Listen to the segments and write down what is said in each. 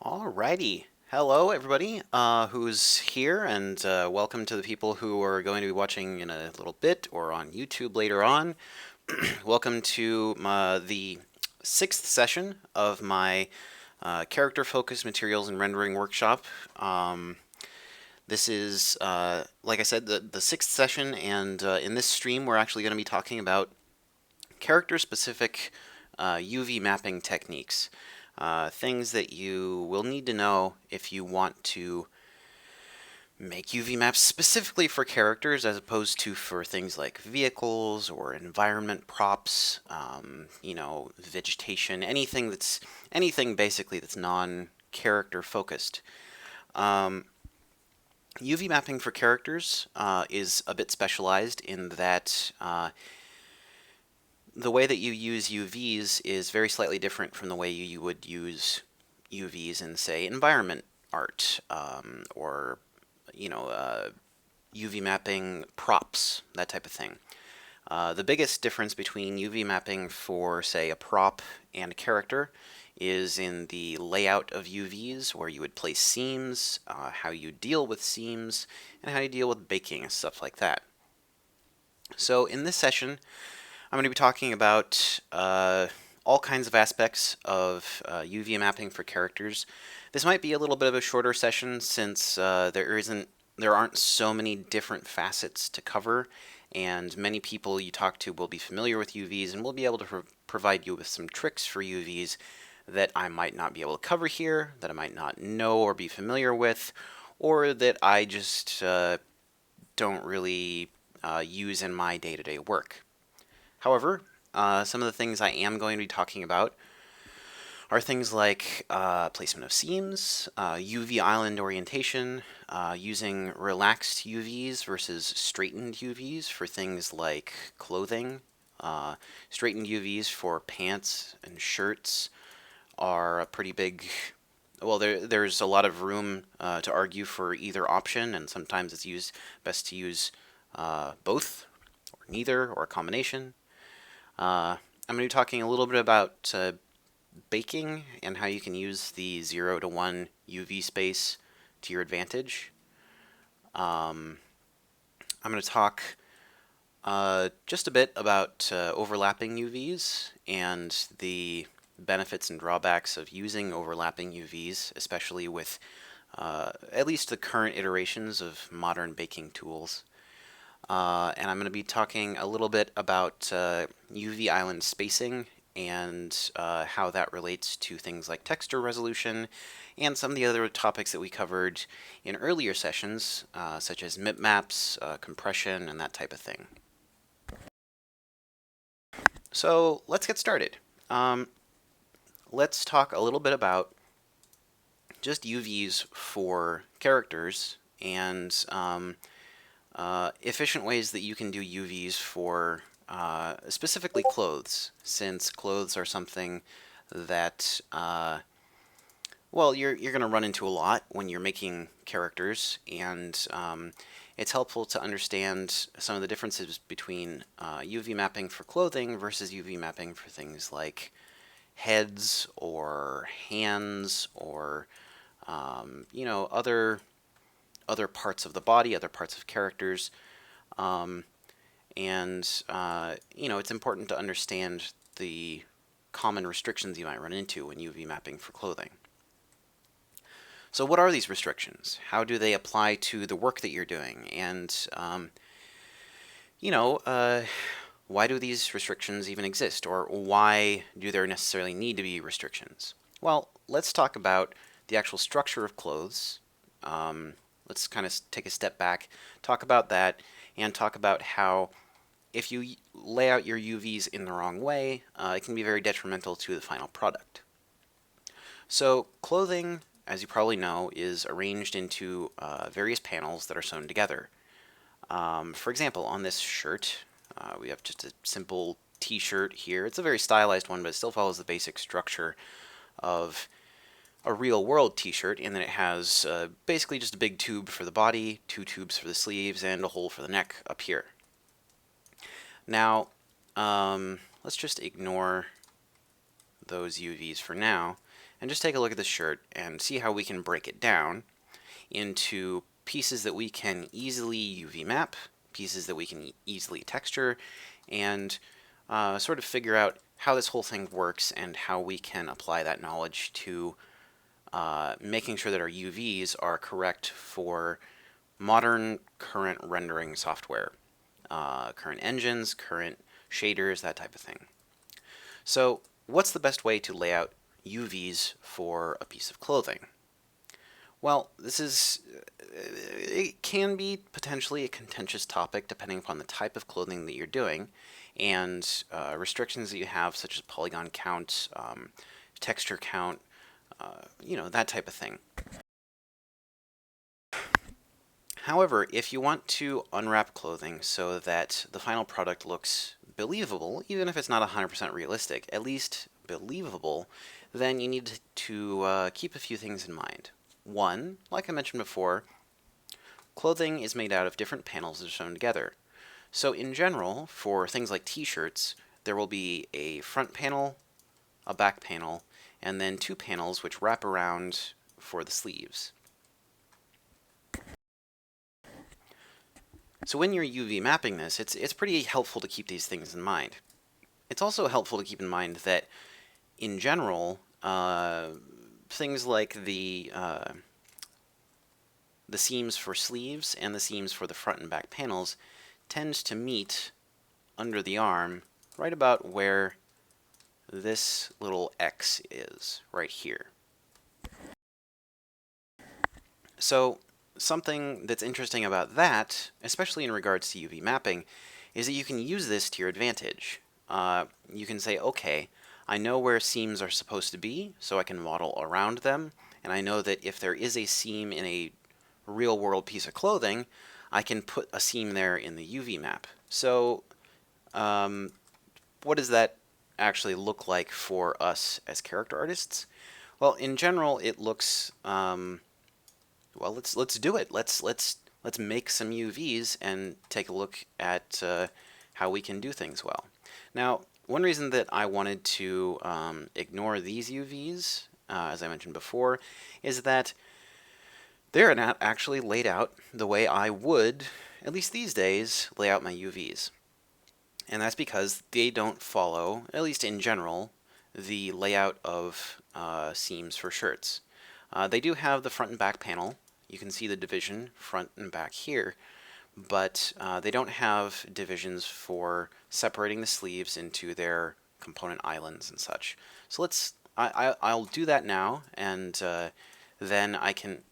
Alrighty. Hello, everybody who's here, and welcome to the people who are going to be watching in a little bit or on YouTube later on. Welcome to the sixth session of my character-focused materials and rendering workshop. This is, like I said, the sixth session, and in this stream, we're actually going to be talking about character-specific UV mapping techniques. Things that you will need to know if you want to make UV maps specifically for characters as opposed to for things like vehicles or environment props, vegetation, anything basically that's non-character focused. UV mapping for characters is a bit specialized in that the way that you use UVs is very slightly different from the way you would use UVs in, say, environment art, or UV mapping props, that type of thing. The biggest difference between UV mapping for, say, a prop and a character is in the layout of UVs, where you would place seams, how you deal with seams, and how you deal with baking and stuff like that. So in this session, I'm going to be talking about all kinds of aspects of UV mapping for characters. This might be a little bit of a shorter session since there aren't so many different facets to cover, and many people you talk to will be familiar with UVs and will be able to provide you with some tricks for UVs that I might not be able to cover here, that I might not know or be familiar with, or that I just don't really use in my day-to-day work. However, some of the things I am going to be talking about are things like placement of seams, UV island orientation, using relaxed UVs versus straightened UVs for things like clothing. Straightened UVs for pants and shirts are a pretty big. Well, there's a lot of room to argue for either option, and sometimes it's best to use both, or neither, or a combination. I'm going to be talking a little bit about baking and how you can use the 0 to 1 UV space to your advantage. I'm going to talk just a bit about overlapping UVs and the benefits and drawbacks of using overlapping UVs, especially with at least the current iterations of modern baking tools. And I'm going to be talking a little bit about UV island spacing and how that relates to things like texture resolution and some of the other topics that we covered in earlier sessions, such as MIP maps, compression, and that type of thing. So let's get started. Let's talk a little bit about just UVs for characters and efficient ways that you can do UVs for specifically clothes, since clothes are something that you're going to run into a lot when you're making characters, and it's helpful to understand some of the differences between UV mapping for clothing versus UV mapping for things like heads or hands or other parts of the body, other parts of characters. It's important to understand the common restrictions you might run into when UV mapping for clothing. So what are these restrictions? How do they apply to the work that you're doing? And, why do these restrictions even exist? Or why do there necessarily need to be restrictions? Well, let's talk about the actual structure of clothes. Let's kind of take a step back, talk about that, and talk about how if you lay out your UVs in the wrong way, it can be very detrimental to the final product. So clothing, as you probably know, is arranged into various panels that are sewn together. For example, on this shirt, we have just a simple t-shirt here. It's a very stylized one, but it still follows the basic structure of a real-world t-shirt in that it has basically just a big tube for the body, 2 tubes for the sleeves, and a hole for the neck up here. Now, let's just ignore those UVs for now and just take a look at this shirt and see how we can break it down into pieces that we can easily UV map, pieces that we can easily texture, and sort of figure out how this whole thing works and how we can apply that knowledge to making sure that our UVs are correct for modern current rendering software, current engines, current shaders, that type of thing. So what's the best way to lay out UVs for a piece of clothing? Well, it can be potentially a contentious topic depending upon the type of clothing that you're doing and restrictions that you have, such as polygon count, texture count, that type of thing. However, if you want to unwrap clothing so that the final product looks believable, even if it's not 100% realistic, at least believable, then you need to keep a few things in mind. One, like I mentioned before, clothing is made out of different panels that are sewn together. So in general, for things like t-shirts, there will be a front panel, a back panel, and then two panels which wrap around for the sleeves. So when you're UV mapping this, it's pretty helpful to keep these things in mind. It's also helpful to keep in mind that, in general, things like the seams for sleeves and the seams for the front and back panels tend to meet under the arm right about where this little X is, right here. So something that's interesting about that, especially in regards to UV mapping, is that you can use this to your advantage. You can say, okay, I know where seams are supposed to be, so I can model around them, and I know that if there is a seam in a real-world piece of clothing, I can put a seam there in the UV map. So what does that actually look like for us as character artists? Well, in general, it looks well. Let's do it. Let's make some UVs and take a look at how we can do things well. Now, one reason that I wanted to ignore these UVs, as I mentioned before, is that they're not actually laid out the way I would, at least these days, lay out my UVs. And that's because they don't follow, at least in general, the layout of seams for shirts. They do have the front and back panel. You can see the division front and back here, but they don't have divisions for separating the sleeves into their component islands and such. So I'll do that now, and then I can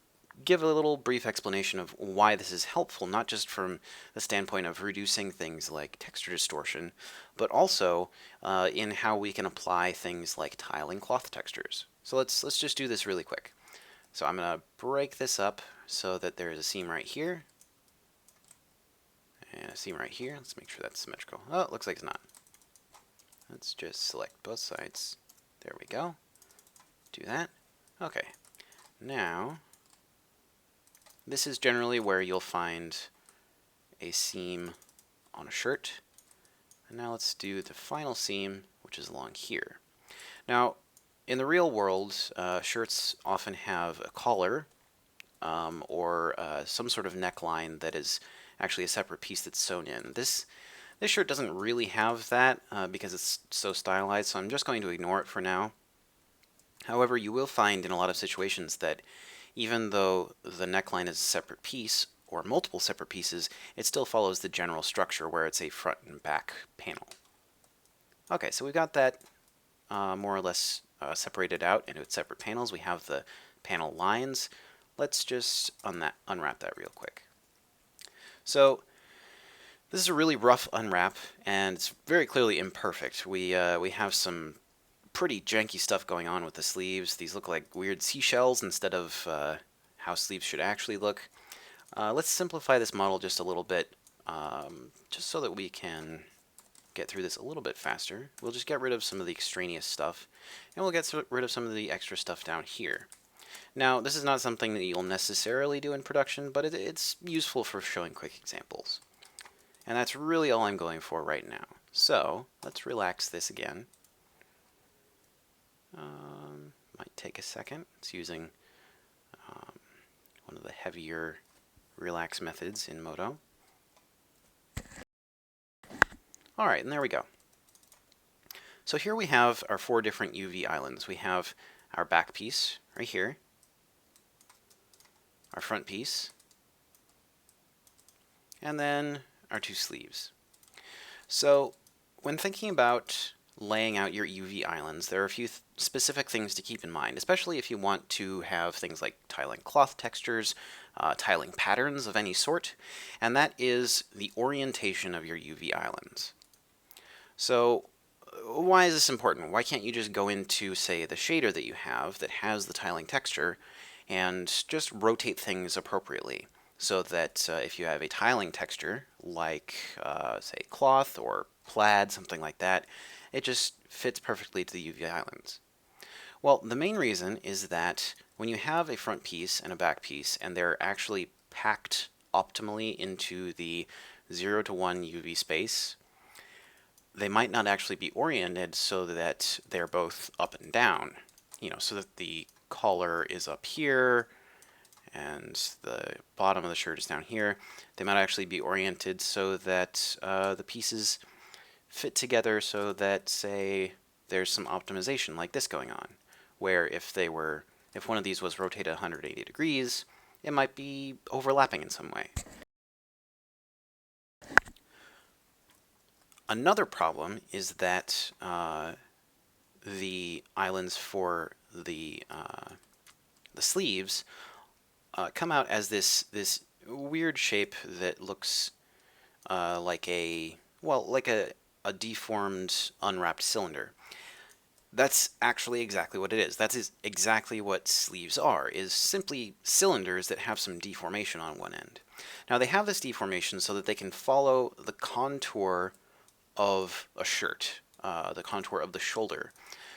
give a little brief explanation of why this is helpful, not just from the standpoint of reducing things like texture distortion, but also in how we can apply things like tile and cloth textures. So let's just do this really quick. So I'm going to break this up so that there's a seam right here, and a seam right here. Let's make sure that's symmetrical. Oh, it looks like it's not. Let's just select both sides. There we go. Do that. Okay. Now, this is generally where you'll find a seam on a shirt. And now let's do the final seam, which is along here. Now, in the real world, shirts often have a collar or some sort of neckline that is actually a separate piece that's sewn in. This shirt doesn't really have that because it's so stylized, so I'm just going to ignore it for now. However, you will find in a lot of situations that even though the neckline is a separate piece, or multiple separate pieces, it still follows the general structure where it's a front and back panel. Okay, so we've got that more or less separated out into its separate panels. We have the panel lines. Let's just unwrap that real quick. So this is a really rough unwrap, and it's very clearly imperfect. We have some pretty janky stuff going on with the sleeves. These look like weird seashells instead of how sleeves should actually look. Let's simplify this model just a little bit, just so that we can get through this a little bit faster. We'll just get rid of some of the extraneous stuff, and we'll get rid of some of the extra stuff down here. Now, this is not something that you'll necessarily do in production, but it's useful for showing quick examples. And that's really all I'm going for right now. So, let's relax this again. Might take a second. It's using one of the heavier relax methods in Modo. All right, and there we go. So here we have our 4 different UV islands. We have our back piece right here, our front piece, and then our 2 sleeves. So when thinking about laying out your UV islands, there are a few specific things to keep in mind, especially if you want to have things like tiling cloth textures, tiling patterns of any sort, and that is the orientation of your UV islands. So why is this important? Why can't you just go into, say, the shader that you have that has the tiling texture and just rotate things appropriately so that if you have a tiling texture like, say, cloth or plaid, something like that, it just fits perfectly to the UV islands? Well, the main reason is that when you have a front piece and a back piece and they're actually packed optimally into the 0 to 1 UV space, they might not actually be oriented so that they're both up and down, so that the collar is up here and the bottom of the shirt is down here. They might actually be oriented so that the pieces fit together so that, say, there's some optimization like this going on, where if one of these was rotated 180 degrees, it might be overlapping in some way. Another problem is that the islands for the sleeves come out as this weird shape that looks like a deformed, unwrapped cylinder. That's actually exactly what it is. That's exactly what sleeves are, is simply cylinders that have some deformation on one end. Now they have this deformation so that they can follow the contour of a shirt, the contour of the shoulder.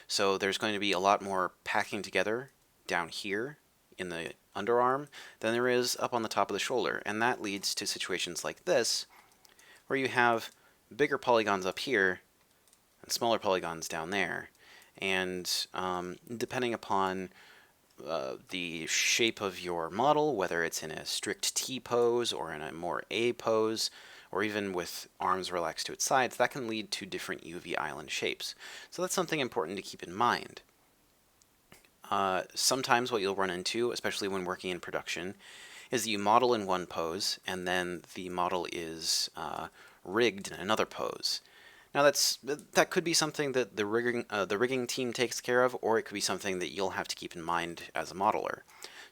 So there's going to be a lot more packing together down here in the underarm than there is up on the top of the shoulder. And that leads to situations like this, where you have bigger polygons up here and smaller polygons down there. And depending upon the shape of your model, whether it's in a strict T pose or in a more A pose, or even with arms relaxed to its sides, that can lead to different UV island shapes. So that's something important to keep in mind. Sometimes what you'll run into, especially when working in production, is that you model in one pose and then the model is rigged in another pose. Now that could be something that the rigging team takes care of, or it could be something that you'll have to keep in mind as a modeler.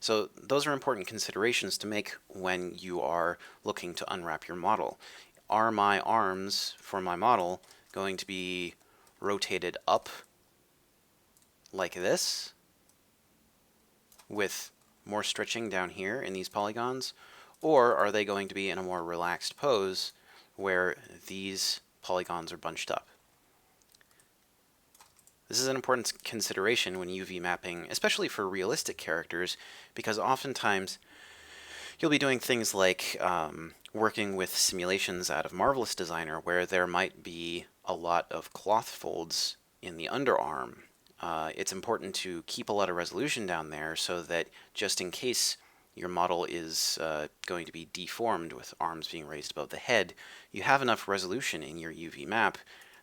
So those are important considerations to make when you are looking to unwrap your model. Are my arms for my model going to be rotated up like this, with more stretching down here in these polygons, or are they going to be in a more relaxed pose where these polygons are bunched up? This is an important consideration when UV mapping, especially for realistic characters, because oftentimes you'll be doing things like working with simulations out of Marvelous Designer where there might be a lot of cloth folds in the underarm. It's important to keep a lot of resolution down there so that just in case your model is going to be deformed with arms being raised above the head, you have enough resolution in your UV map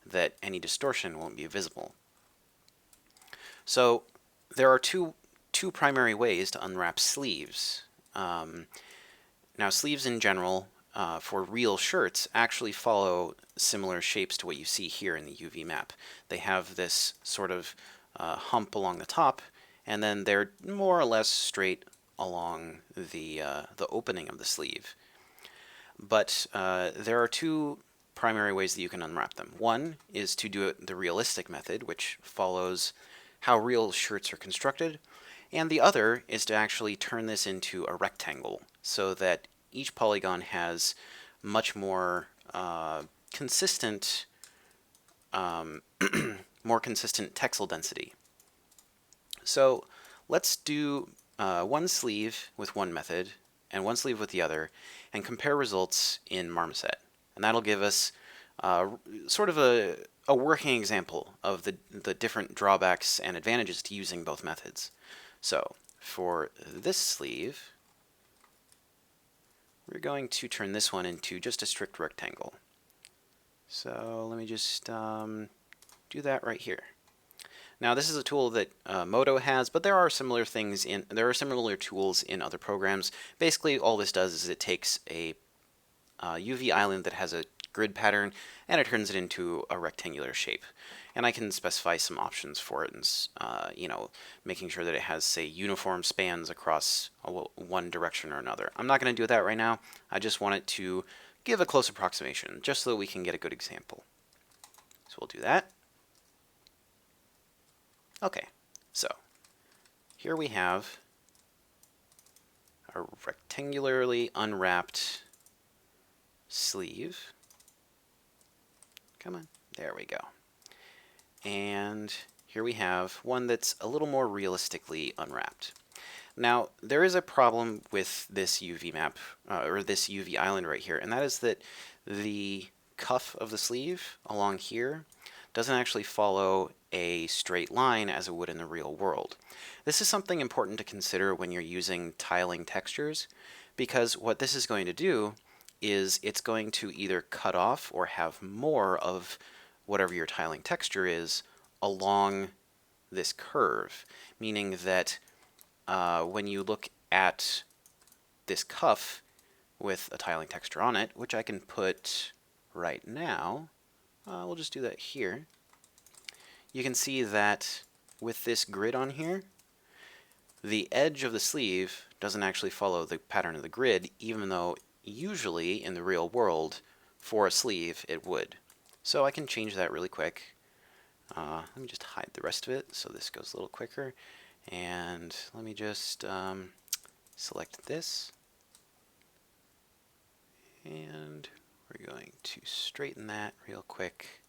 that any distortion won't be visible. So there are two primary ways to unwrap sleeves. Now sleeves in general for real shirts actually follow similar shapes to what you see here in the UV map. They have this sort of hump along the top, and then they're more or less straight along the opening of the sleeve. But there are 2 primary ways that you can unwrap them. One is to do it the realistic method, which follows how real shirts are constructed, and the other is to actually turn this into a rectangle so that each polygon has much more consistent more consistent textile density. So let's do one sleeve with one method and one sleeve with the other and compare results in Marmoset. And that'll give us sort of a a working example of the different drawbacks and advantages to using both methods. So for this sleeve, we're going to turn this one into just a strict rectangle. So let me just do that right here. Now this is a tool that Modo has, but there are similar tools in other programs. Basically, all this does is it takes a UV island that has a grid pattern and it turns it into a rectangular shape. And I can specify some options for it, and making sure that it has, say, uniform spans across one direction or another. I'm not going to do that right now. I just want it to give a close approximation, just so that we can get a good example. So we'll do that. Okay, so here we have a rectangularly unwrapped sleeve. Come on, there we go. And here we have one that's a little more realistically unwrapped. Now, there is a problem with this UV map, or this UV island right here, and that is that the cuff of the sleeve along here doesn't actually follow a straight line as it would in the real world. This is something important to consider when you're using tiling textures, because what this is going to do is it's going to either cut off or have more of whatever your tiling texture is along this curve, meaning that when you look at this cuff with a tiling texture on it, which I can put right now, we'll just do that here. You can see that with this grid on here, the edge of the sleeve doesn't actually follow the pattern of the grid, even though usually in the real world for a sleeve it would. So I can change that really quick. Let me just hide the rest of it so this goes a little quicker. And let me just select this. And we're going to straighten that real quick.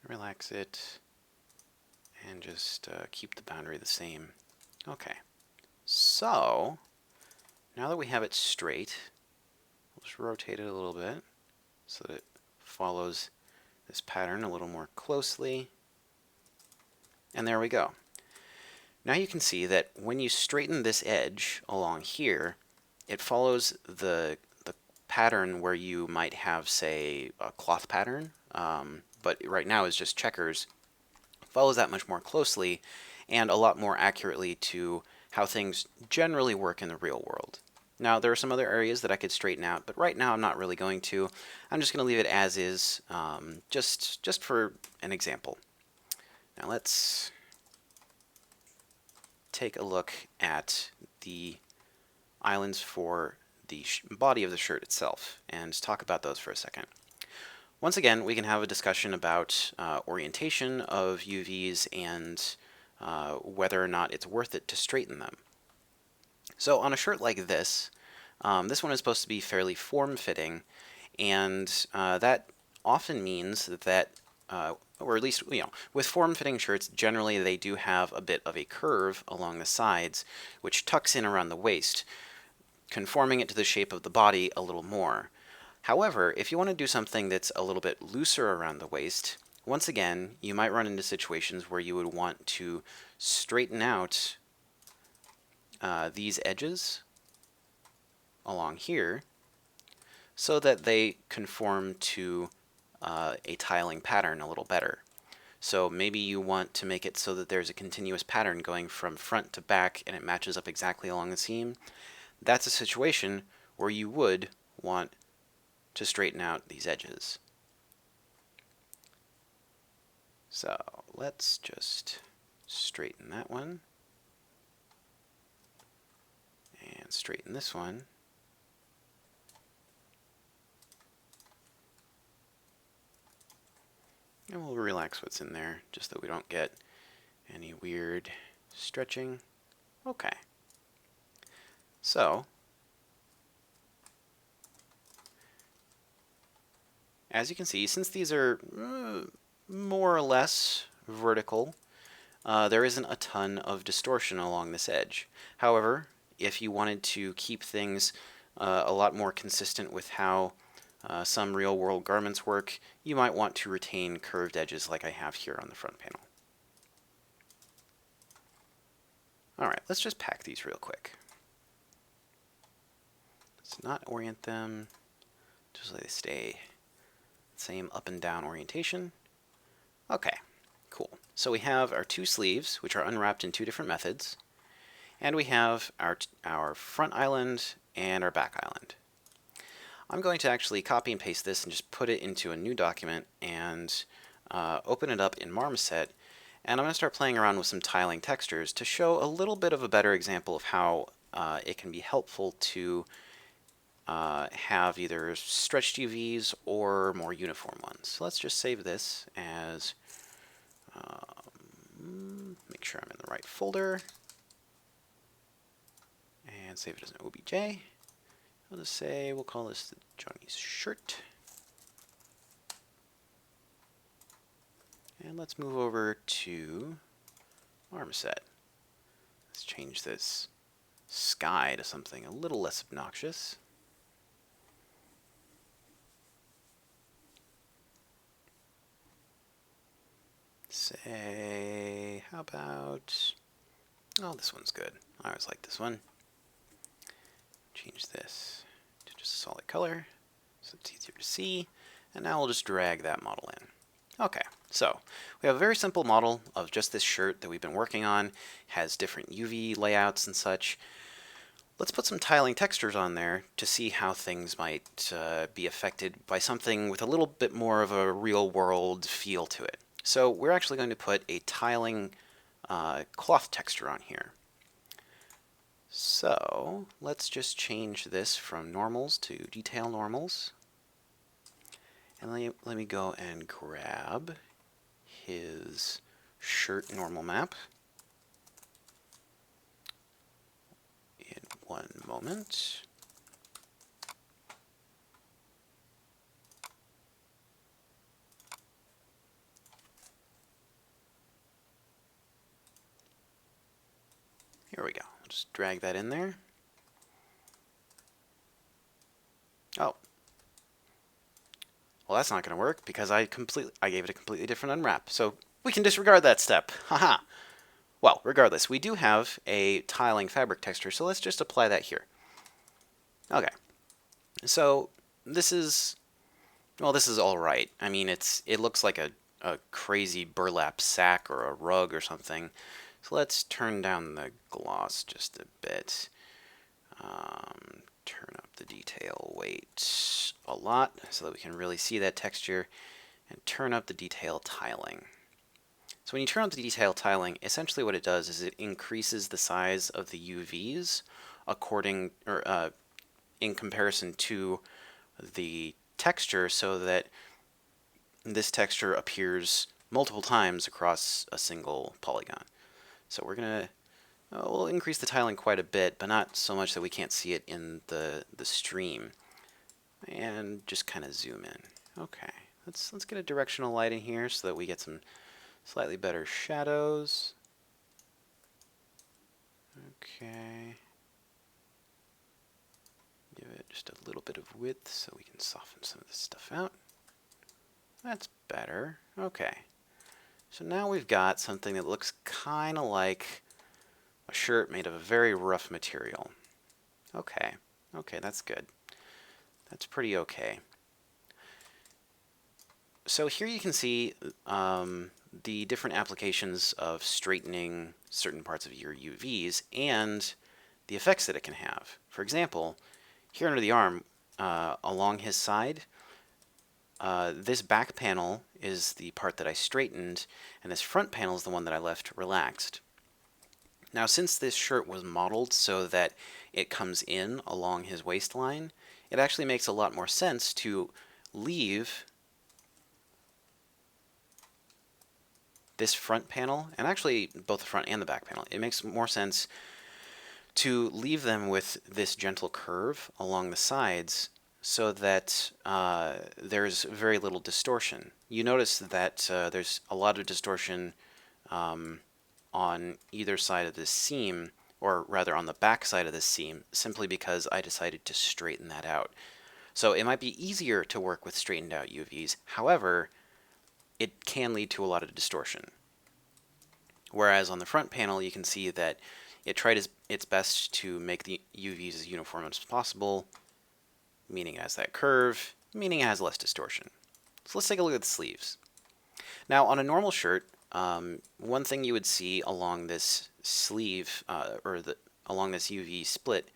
Relax it. And just keep the boundary the same. Okay. So, now that we have it straight, we'll just rotate it a little bit so that it follows this pattern a little more closely. And there we go. Now you can see that when you straighten this edge along here, it follows the pattern where you might have, say, a cloth pattern, but right now is just checkers. Follows that much more closely and a lot more accurately to how things generally work in the real world. Now, there are some other areas that I could straighten out, but right now I'm not really going to. I'm just going to leave it as is, just for an example. Now let's take a look at the islands for the body of the shirt itself and talk about those for a second. Once again, we can have a discussion about orientation of UVs and whether or not it's worth it to straighten them. So on a shirt like this, this one is supposed to be fairly form-fitting, and that often means that, or at least, with form-fitting shirts, generally they do have a bit of a curve along the sides, which tucks in around the waist, conforming it to the shape of the body a little more. However, if you want to do something that's a little bit looser around the waist, once again, you might run into situations where you would want to straighten out these edges along here so that they conform to a tiling pattern a little better. So maybe you want to make it so that there's a continuous pattern going from front to back and it matches up exactly along the seam. That's a situation where you would want to straighten out these edges. So let's just straighten that one and straighten this one. And we'll relax what's in there just so we don't get any weird stretching. Okay. So, as you can see, since these are more or less vertical, there isn't a ton of distortion along this edge. However, if you wanted to keep things a lot more consistent with how some real-world garments work, you might want to retain curved edges like I have here on the front panel. Alright, let's just pack these real quick. Let's not orient them, just so they stay same up and down orientation. Okay, cool. So we have our two sleeves, which are unwrapped in two different methods, and we have our front island and our back island. I'm going to actually copy and paste this and just put it into a new document and open it up in Marmoset, and I'm going to start playing around with some tiling textures to show a little bit of a better example of how it can be helpful to have either stretched UVs or more uniform ones. So let's just save this as, make sure I'm in the right folder, and save it as an OBJ. I'll just say, we'll call this Johnny's shirt. And let's move over to Marmoset. Let's change this sky to something a little less obnoxious. Say, how about, oh, this one's good. I always like this one. Change this to just a solid color so it's easier to see. And now we'll just drag that model in. Okay, so we have a very simple model of just this shirt that we've been working on. It has different UV layouts and such. Let's put some tiling textures on there to see how things might be affected by something with a little bit more of a real-world feel to it. So we're actually going to put a tiling cloth texture on here. So let's just change this from normals to detail normals. And let me go and grab his shirt normal map in one moment. Here we go. I'll just drag that in there. Oh. Well, that's not going to work because I gave it a completely different unwrap. So we can disregard that step. Haha. Well, regardless, we do have a tiling fabric texture, so let's just apply that here. Okay. So this is, well, this is all right. I mean, it looks like a crazy burlap sack or a rug or something. So let's turn down the gloss just a bit. Turn up the detail weight a lot so that we can really see that texture, and turn up the detail tiling. So when you turn up the detail tiling, essentially what it does is it increases the size of the UVs according, or in comparison to the texture, so that this texture appears multiple times across a single polygon. So we're gonna we'll increase the tiling quite a bit, but not so much that we can't see it in the stream. And just kind of zoom in. Okay, let's get a directional light in here so that we get some slightly better shadows. Okay. Give it just a little bit of width so we can soften some of this stuff out. That's better. Okay. So now we've got something that looks kind of like a shirt made of a very rough material. Okay. Okay, that's good. That's pretty okay. So here you can see the different applications of straightening certain parts of your UVs and the effects that it can have. For example, here under the arm, along his side, this back panel is the part that I straightened, and this front panel is the one that I left relaxed. Now, since this shirt was modeled so that it comes in along his waistline, it actually makes a lot more sense to leave this front panel, and actually both the front and the back panel, it makes more sense to leave them with this gentle curve along the sides so that there's very little distortion. You notice that there's a lot of distortion on either side of this seam, or rather on the back side of this seam, simply because I decided to straighten that out. So it might be easier to work with straightened out UVs. However, it can lead to a lot of distortion. Whereas on the front panel, you can see that it tried its best to make the UVs as uniform as possible, meaning it has that curve, meaning it has less distortion. So let's take a look at the sleeves. Now, on a normal shirt, one thing you would see along this sleeve, along this UV split,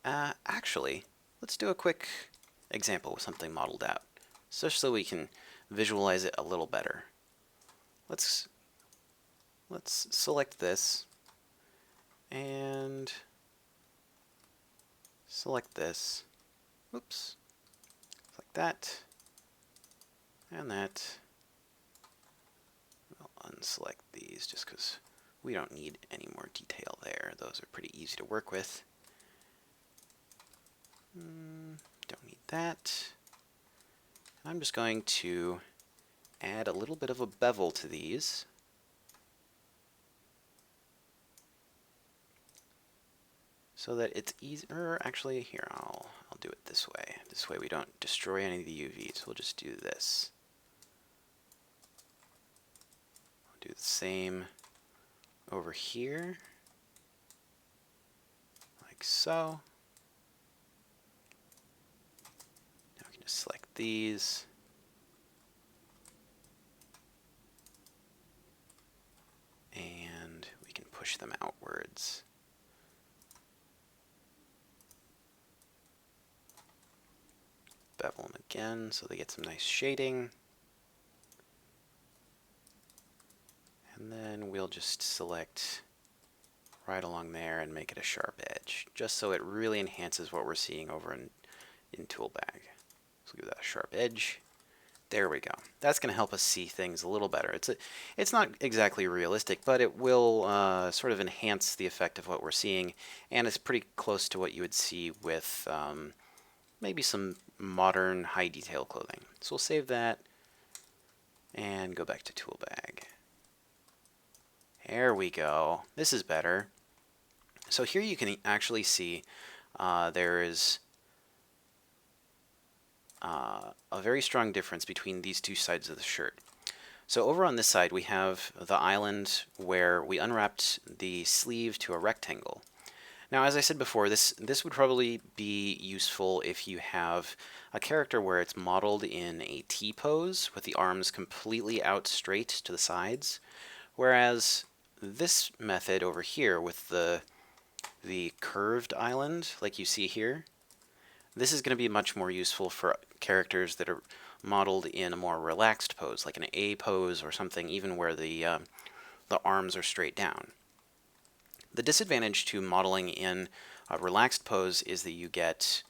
actually, let's do a quick example with something modeled out, just so we can visualize it a little better. Let's select this and select this. Oops. Like that and that. We'll unselect these just because we don't need any more detail there. Those are pretty easy to work with. Don't need that. I'm just going to add a little bit of a bevel to these. So that it's easier. Actually, here, I'll do it this way. This way we don't destroy any of the UVs. We'll just do this. I'll do the same over here, like so. Now we can just select these. And we can push them outwards. Bevel them again so they get some nice shading. And then we'll just select right along there and make it a sharp edge, just so it really enhances what we're seeing over in Toolbag. So give that a sharp edge. There we go. That's going to help us see things a little better. It's not exactly realistic, but it will sort of enhance the effect of what we're seeing, and it's pretty close to what you would see with maybe some modern high detail clothing. So we'll save that and go back to Toolbag. There we go. This is better. So here you can actually see there is a very strong difference between these two sides of the shirt. So over on this side we have the island where we unwrapped the sleeve to a rectangle. Now, as I said before, this would probably be useful if you have a character where it's modeled in a T pose with the arms completely out straight to the sides, whereas this method over here with the curved island, like you see here, this is going to be much more useful for characters that are modeled in a more relaxed pose, like an A pose or something, even where the arms are straight down. The disadvantage to modeling in a relaxed pose is that you get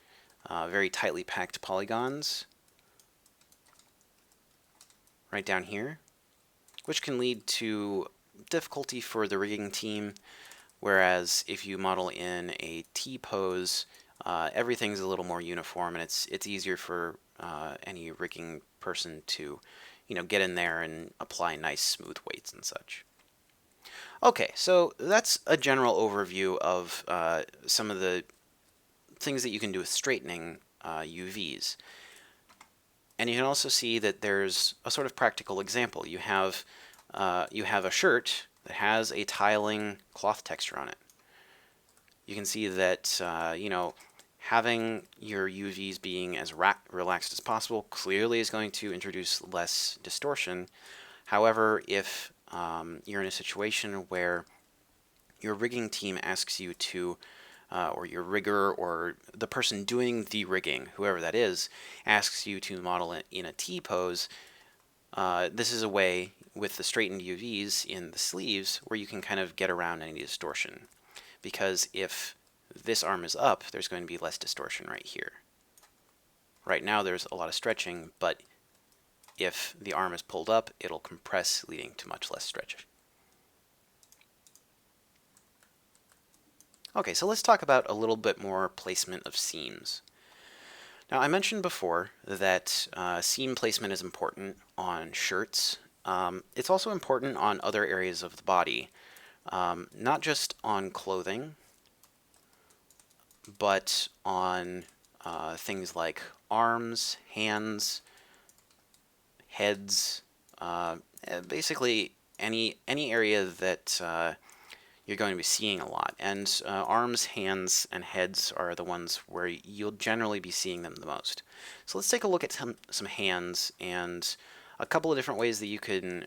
very tightly packed polygons right down here, which can lead to difficulty for the rigging team, whereas if you model in a T pose, everything's a little more uniform, and it's easier for any rigging person to, get in there and apply nice smooth weights and such. Okay, so that's a general overview of some of the things that you can do with straightening UVs. And you can also see that there's a sort of practical example. You have a shirt that has a tiling cloth texture on it. You can see that having your UVs being as relaxed as possible clearly is going to introduce less distortion. However, if you're in a situation where your rigging team asks you to, or your rigger or the person doing the rigging, whoever that is, asks you to model it in a T pose, this is a way with the straightened UVs in the sleeves where you can kind of get around any distortion. Because if this arm is up, there's going to be less distortion right here. Right now there's a lot of stretching, but if the arm is pulled up, it'll compress, leading to much less stretch. Okay, so let's talk about a little bit more placement of seams. Now, I mentioned before that seam placement is important on shirts. It's also important on other areas of the body, not just on clothing, but on things like arms, hands, heads, basically any area that you're going to be seeing a lot. And arms, hands, and heads are the ones where you'll generally be seeing them the most. So let's take a look at some hands and a couple of different ways that you can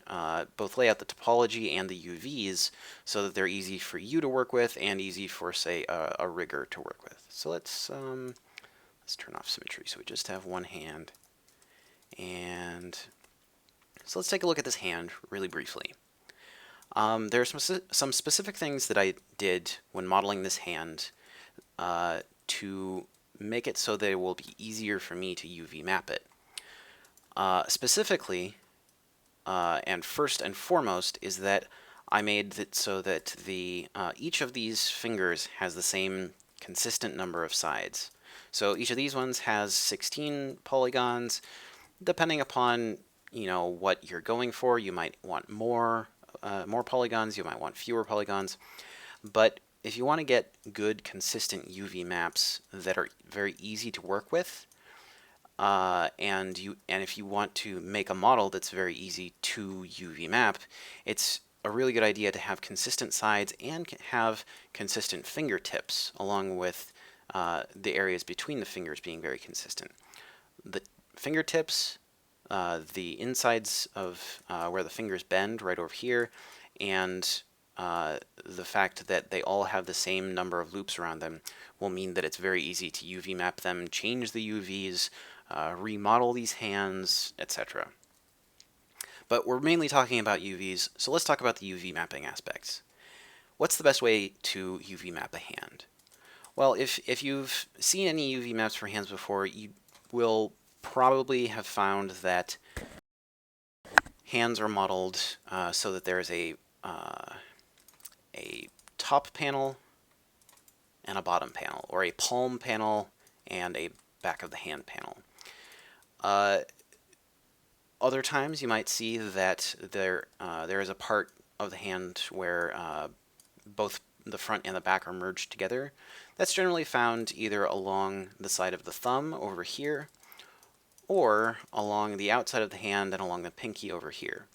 both lay out the topology and the UVs so that they're easy for you to work with and easy for, say, a rigger to work with. So let's turn off symmetry so we just have one hand. And so let's take a look at this hand really briefly. There are some specific things that I did when modeling this hand to make it so that it will be easier for me to UV map it. Specifically, and first and foremost, is that I made it so that each of these fingers has the same consistent number of sides. So each of these ones has 16 polygons. Depending upon what you're going for, you might want more polygons, you might want fewer polygons. But if you want to get good, consistent UV maps that are very easy to work with, and if you want to make a model that's very easy to UV map, it's a really good idea to have consistent sides and have consistent fingertips, along with the areas between the fingers being very consistent. The fingertips, the insides of where the fingers bend right over here, and the fact that they all have the same number of loops around them will mean that it's very easy to UV map them, change the UVs, remodel these hands, etc. But we're mainly talking about UVs, so let's talk about the UV mapping aspects. What's the best way to UV map a hand? Well, if you've seen any UV maps for hands before, you will probably have found that hands are modeled so that there is a top panel and a bottom panel, or a palm panel and a back of the hand panel. Other times you might see that there is a part of the hand where both the front and the back are merged together. That's generally found either along the side of the thumb over here, or along the outside of the hand and along the pinky over here.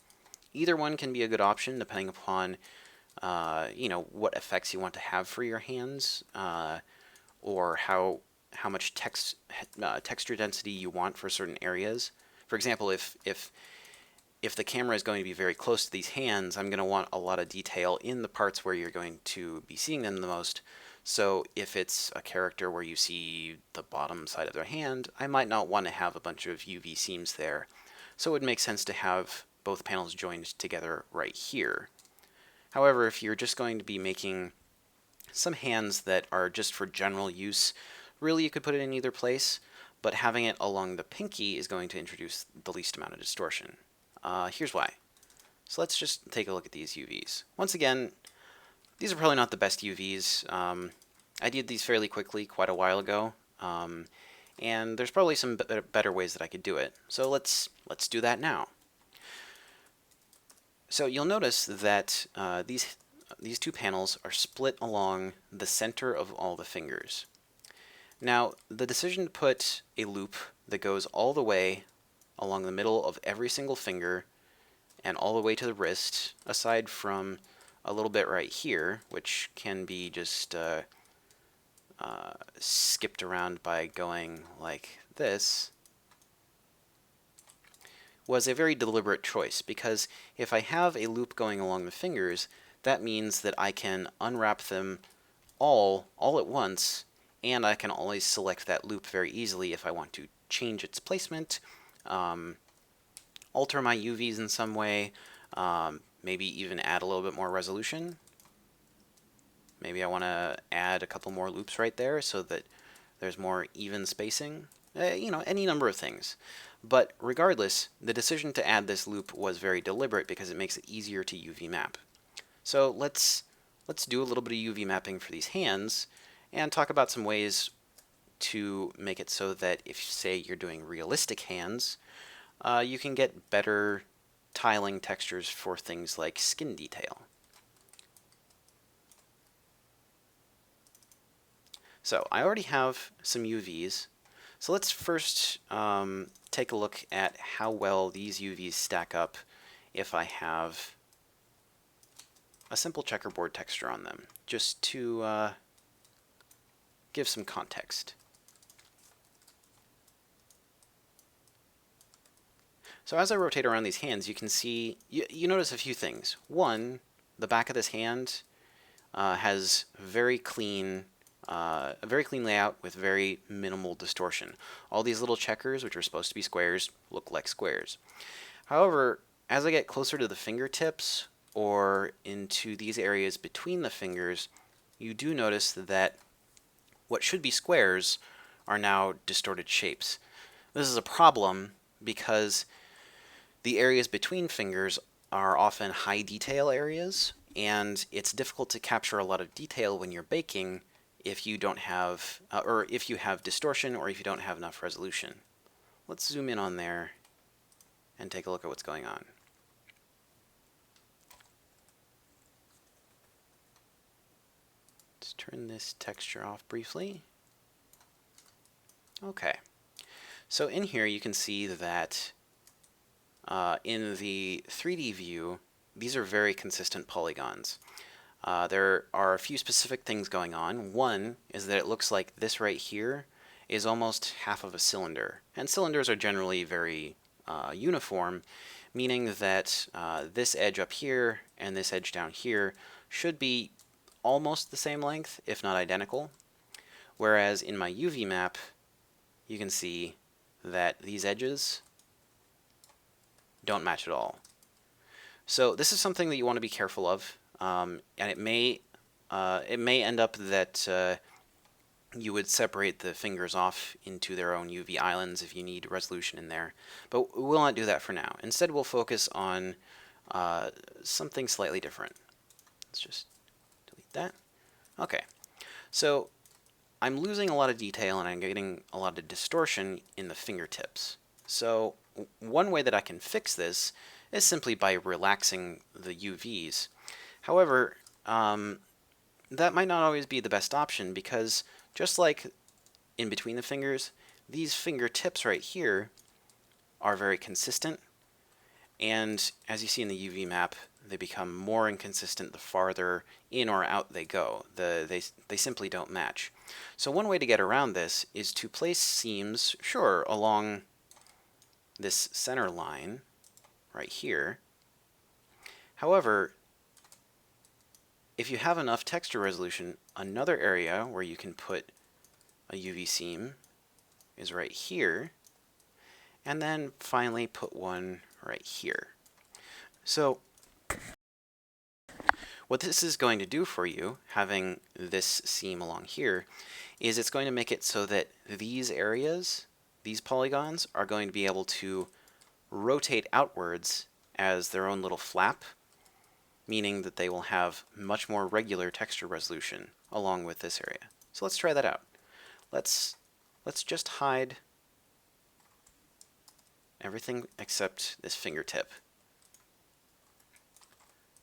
Either one can be a good option depending upon what effects you want to have for your hands, or how much texture density you want for certain areas. For example, if the camera is going to be very close to these hands, I'm going to want a lot of detail in the parts where you're going to be seeing them the most. So if it's a character where you see the bottom side of their hand, I might not want to have a bunch of UV seams there. So it would make sense to have both panels joined together right here. However, if you're just going to be making some hands that are just for general use, really you could put it in either place, but having it along the pinky is going to introduce the least amount of distortion. Here's why. So let's just take a look at these UVs. Once again, these are probably not the best UVs. I did these fairly quickly quite a while ago, and there's probably some better ways that I could do it. So let's do that now. So you'll notice that these two panels are split along the center of all the fingers. Now, the decision to put a loop that goes all the way along the middle of every single finger and all the way to the wrist, aside from a little bit right here, which can be just skipped around by going like this, was a very deliberate choice, because if I have a loop going along the fingers, that means that I can unwrap them all at once, and I can always select that loop very easily if I want to change its placement, alter my UVs in some way, maybe even add a little bit more resolution. Maybe I want to add a couple more loops right there so that there's more even spacing. Any number of things. But regardless, the decision to add this loop was very deliberate because it makes it easier to UV map. So let's do a little bit of UV mapping for these hands and talk about some ways to make it so that if, say, you're doing realistic hands, you can get better tiling textures for things like skin detail. So I already have some UVs So let's first take a look at how well these UVs stack up if I have a simple checkerboard texture on them, just to give some context. So as I rotate around these hands, you can see, you notice a few things. One, the back of this hand has a very clean layout with very minimal distortion. All these little checkers, which are supposed to be squares, look like squares. However, as I get closer to the fingertips or into these areas between the fingers, you do notice that what should be squares are now distorted shapes. This is a problem because the areas between fingers are often high detail areas, and it's difficult to capture a lot of detail when you're baking if you don't have, or if you have distortion, or if you don't have enough resolution. Let's zoom in on there and take a look at what's going on. Let's turn this texture off briefly. Okay, so in here you can see that in the 3D view, these are very consistent polygons. There are a few specific things going on. One is that it looks like this right here is almost half of a cylinder. And cylinders are generally very uniform, meaning that this edge up here and this edge down here should be almost the same length, if not identical. Whereas in my UV map, you can see that these edges don't match at all. So this is something that you want to be careful of, and it may end up that you would separate the fingers off into their own UV islands if you need resolution in there, but we'll not do that for now. Instead, we'll focus on something slightly different. Let's just delete that. Okay, so I'm losing a lot of detail and I'm getting a lot of distortion in the fingertips. So one way that I can fix this is simply by relaxing the UVs. However, that might not always be the best option because just like in between the fingers, these fingertips right here are very consistent, and as you see in the UV map, they become more inconsistent the farther in or out they go. They simply don't match. So one way to get around this is to place seams, sure, along this center line right here. However, if you have enough texture resolution, another area where you can put a UV seam is right here, and then finally put one right here. So what this is going to do for you, having this seam along here, is it's going to make it so that these areas, these polygons, are going to be able to rotate outwards as their own little flap, meaning that they will have much more regular texture resolution along with this area. So let's try that out. Let's just hide everything except this fingertip.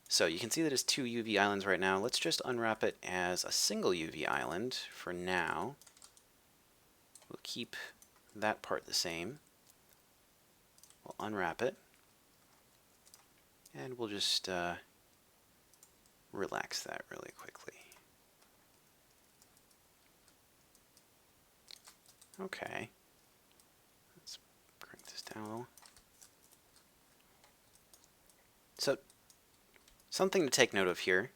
So you can see that it's two UV islands right now. Let's just unwrap it as a single UV island for now. We'll keep that part the same. We'll unwrap it, and we'll just relax that really quickly. Okay, let's crank this down a little. So, something to take note of here.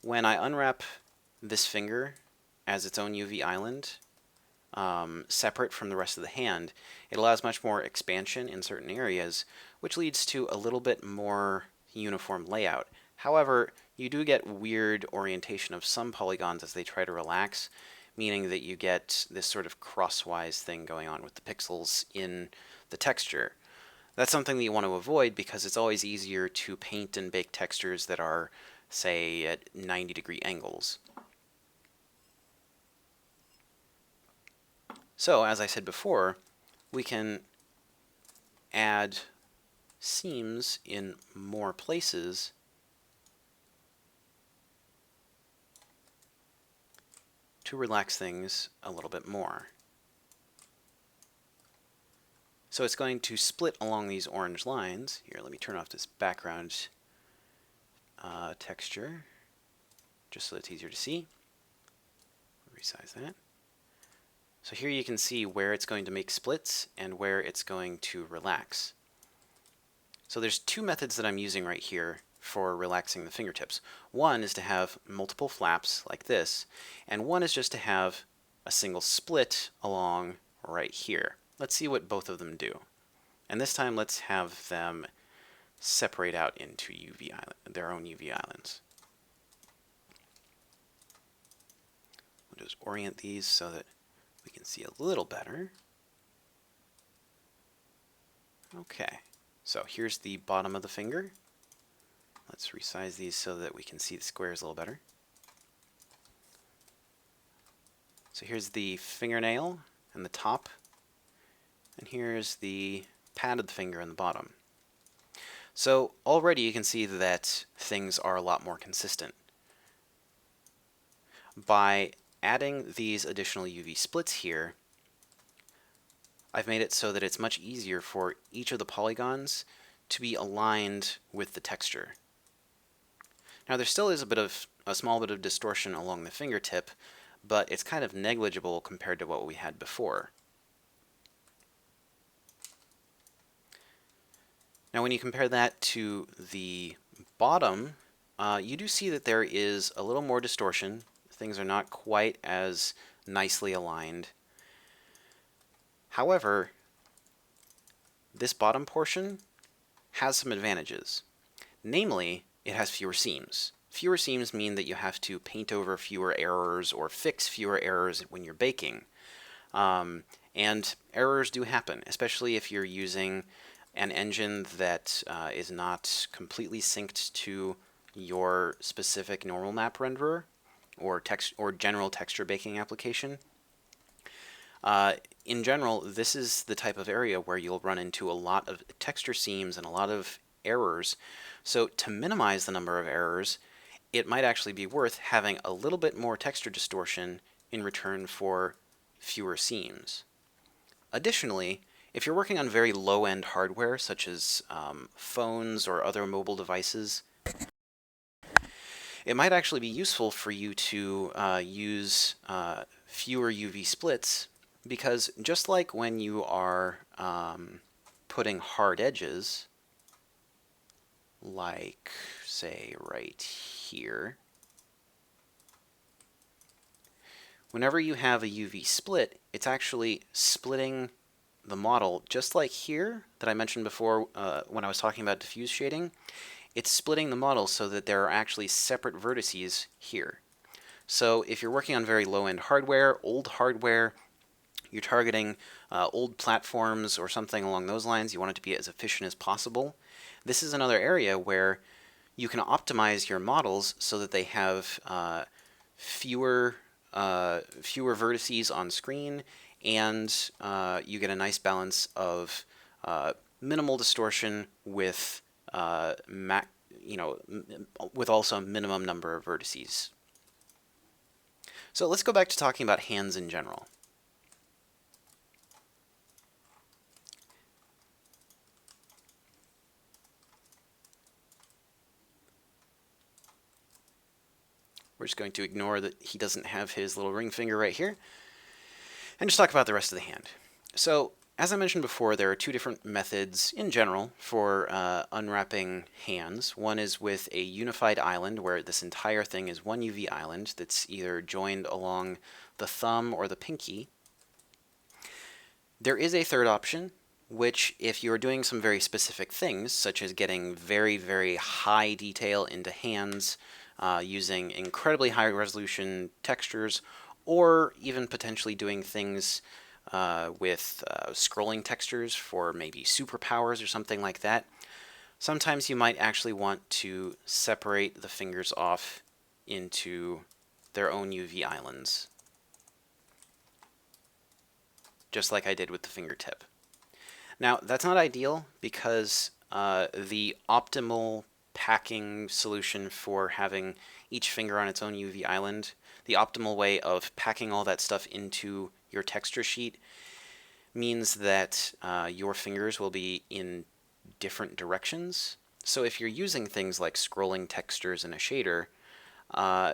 When I unwrap this finger as its own UV island, separate from the rest of the hand, it allows much more expansion in certain areas, which leads to a little bit more uniform layout. However, you do get weird orientation of some polygons as they try to relax, meaning that you get this sort of crosswise thing going on with the pixels in the texture. That's something that you want to avoid because it's always easier to paint and bake textures that are, say, at 90-degree angles. So, as I said before, we can add seams in more places to relax things a little bit more. So it's going to split along these orange lines. Here, let me turn off this background texture, just so it's easier to see. Resize that. So here you can see where it's going to make splits and where it's going to relax. So there's two methods that I'm using right here for relaxing the fingertips. One is to have multiple flaps like this, and one is just to have a single split along right here. Let's see what both of them do. And this time let's have them separate out into their own UV islands. We'll just orient these so that we can see a little better. Okay, so here's the bottom of the finger. Let's resize these so that we can see the squares a little better. So here's the fingernail and the top, and here's the pad of the finger and the bottom. So already you can see that things are a lot more consistent. By adding these additional UV splits here, I've made it so that it's much easier for each of the polygons to be aligned with the texture. Now there still is a small bit of distortion along the fingertip, but it's kind of negligible compared to what we had before. Now when you compare that to the bottom, you do see that there is a little more distortion. Things are not quite as nicely aligned. However, this bottom portion has some advantages. Namely, it has fewer seams. Fewer seams mean that you have to paint over fewer errors or fix fewer errors when you're baking. And errors do happen, especially if you're using an engine that is not completely synced to your specific normal map renderer or general texture baking application. In general, this is the type of area where you'll run into a lot of texture seams and a lot of errors. So to minimize the number of errors, it might actually be worth having a little bit more texture distortion in return for fewer seams. Additionally, if you're working on very low-end hardware, such as phones or other mobile devices, it might actually be useful for you to use fewer UV splits, because just like when you are putting hard edges, like, say, right here, whenever you have a UV split, it's actually splitting the model, just like here that I mentioned before when I was talking about diffuse shading. It's splitting the model so that there are actually separate vertices here. So if you're working on very low-end hardware, old hardware, you're targeting old platforms or something along those lines, you want it to be as efficient as possible, this is another area where you can optimize your models so that they have fewer vertices on screen, and you get a nice balance of minimal distortion with with also a minimum number of vertices. So let's go back to talking about hands in general. We're just going to ignore that he doesn't have his little ring finger right here, and just talk about the rest of the hand. So, as I mentioned before, there are two different methods in general for unwrapping hands. One is with a unified island, where this entire thing is one UV island that's either joined along the thumb or the pinky. There is a third option, which, if you're doing some very specific things, such as getting very, very high detail into hands, using incredibly high resolution textures, or even potentially doing things with scrolling textures for maybe superpowers or something like that, sometimes you might actually want to separate the fingers off into their own UV islands, just like I did with the fingertip. Now, that's not ideal because the optimal packing solution for having each finger on its own UV island, the optimal way of packing all that stuff into your texture sheet, means that your fingers will be in different directions. So if you're using things like scrolling textures in a shader, uh,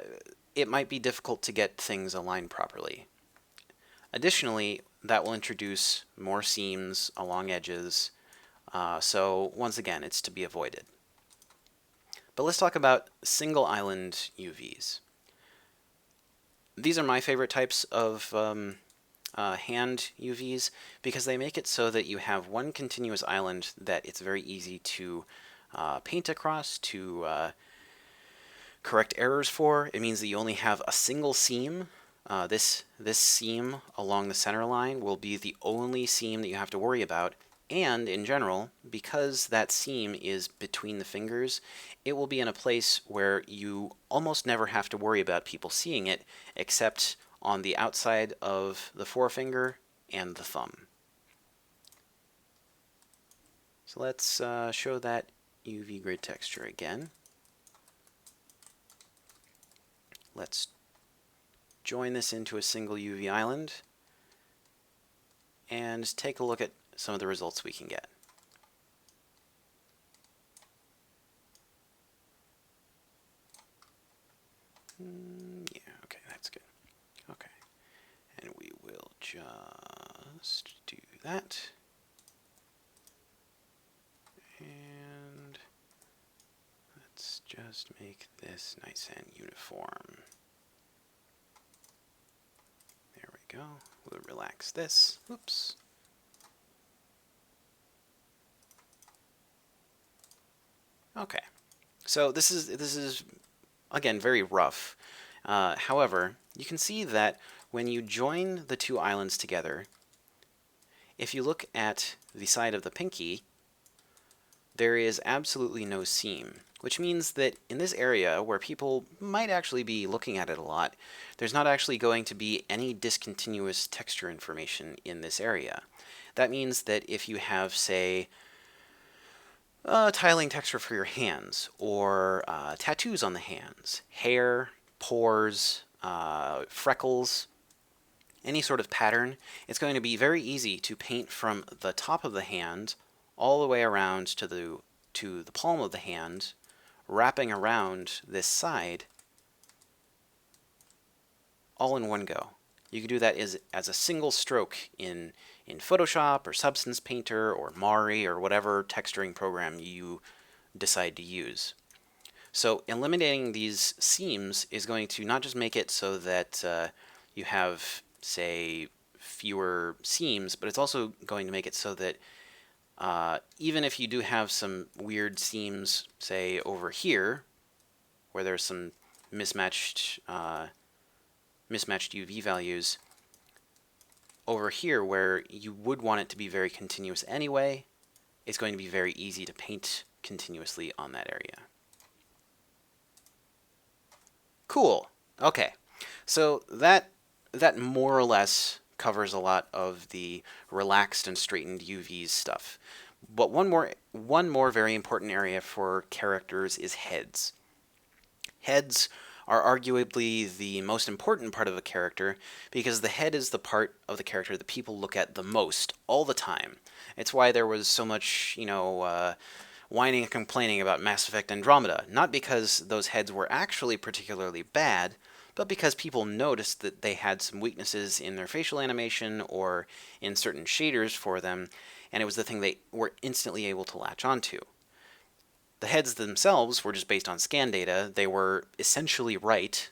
it might be difficult to get things aligned properly. Additionally, that will introduce more seams along edges, so once again, it's to be avoided. But let's talk about single island UVs. These are my favorite types of hand UVs because they make it so that you have one continuous island that it's very easy to paint across, to correct errors for. It means that you only have a single seam. This seam along the center line will be the only seam that you have to worry about. And in general, because that seam is between the fingers, it will be in a place where you almost never have to worry about people seeing it, except on the outside of the forefinger and the thumb. So let's show that UV grid texture again. Let's join this into a single UV island and take a look at some of the results we can get. Yeah, okay, that's good. Okay, and we will just do that. And let's just make this nice and uniform. There we go. We'll relax this. Oops. Okay. So this is again very rough. However, you can see that when you join the two islands together, if you look at the side of the pinky, there is absolutely no seam, which means that in this area where people might actually be looking at it a lot, there's not actually going to be any discontinuous texture information in this area. That means that if you have, say, tiling texture for your hands, or tattoos on the hands, hair, pores, freckles, any sort of pattern, it's going to be very easy to paint from the top of the hand all the way around to the palm of the hand, wrapping around this side, all in one go. You can do that as a single stroke in Photoshop or Substance Painter or Mari or whatever texturing program you decide to use. So eliminating these seams is going to not just make it so that you have, say, fewer seams, but it's also going to make it so that even if you do have some weird seams, say, over here, where there's some mismatched UV values, over here where you would want it to be very continuous anyway, it's going to be very easy to paint continuously on that area. Cool. Okay. So that more or less covers a lot of the relaxed and straightened UVs stuff. But one more very important area for characters is heads. Heads are arguably the most important part of a character because the head is the part of the character that people look at the most all the time. It's why there was so much, whining and complaining about Mass Effect Andromeda. Not because those heads were actually particularly bad, but because people noticed that they had some weaknesses in their facial animation or in certain shaders for them, and it was the thing they were instantly able to latch onto. The heads themselves were just based on scan data. They were essentially right.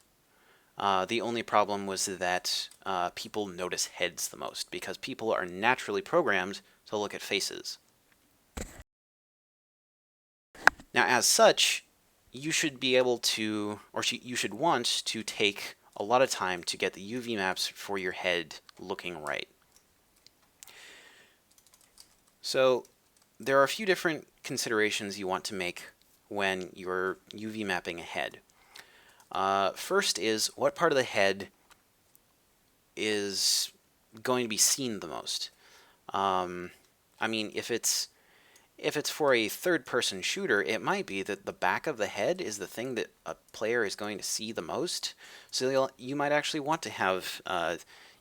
The only problem was that people notice heads the most because people are naturally programmed to look at faces. Now, as such, you should be able to, or you should want to take a lot of time to get the UV maps for your head looking right. So there are a few different considerations you want to make when you're UV mapping a head. First is what part of the head is going to be seen the most. I mean, if it's for a third-person shooter, it might be that the back of the head is the thing that a player is going to see the most. So you might actually want to have,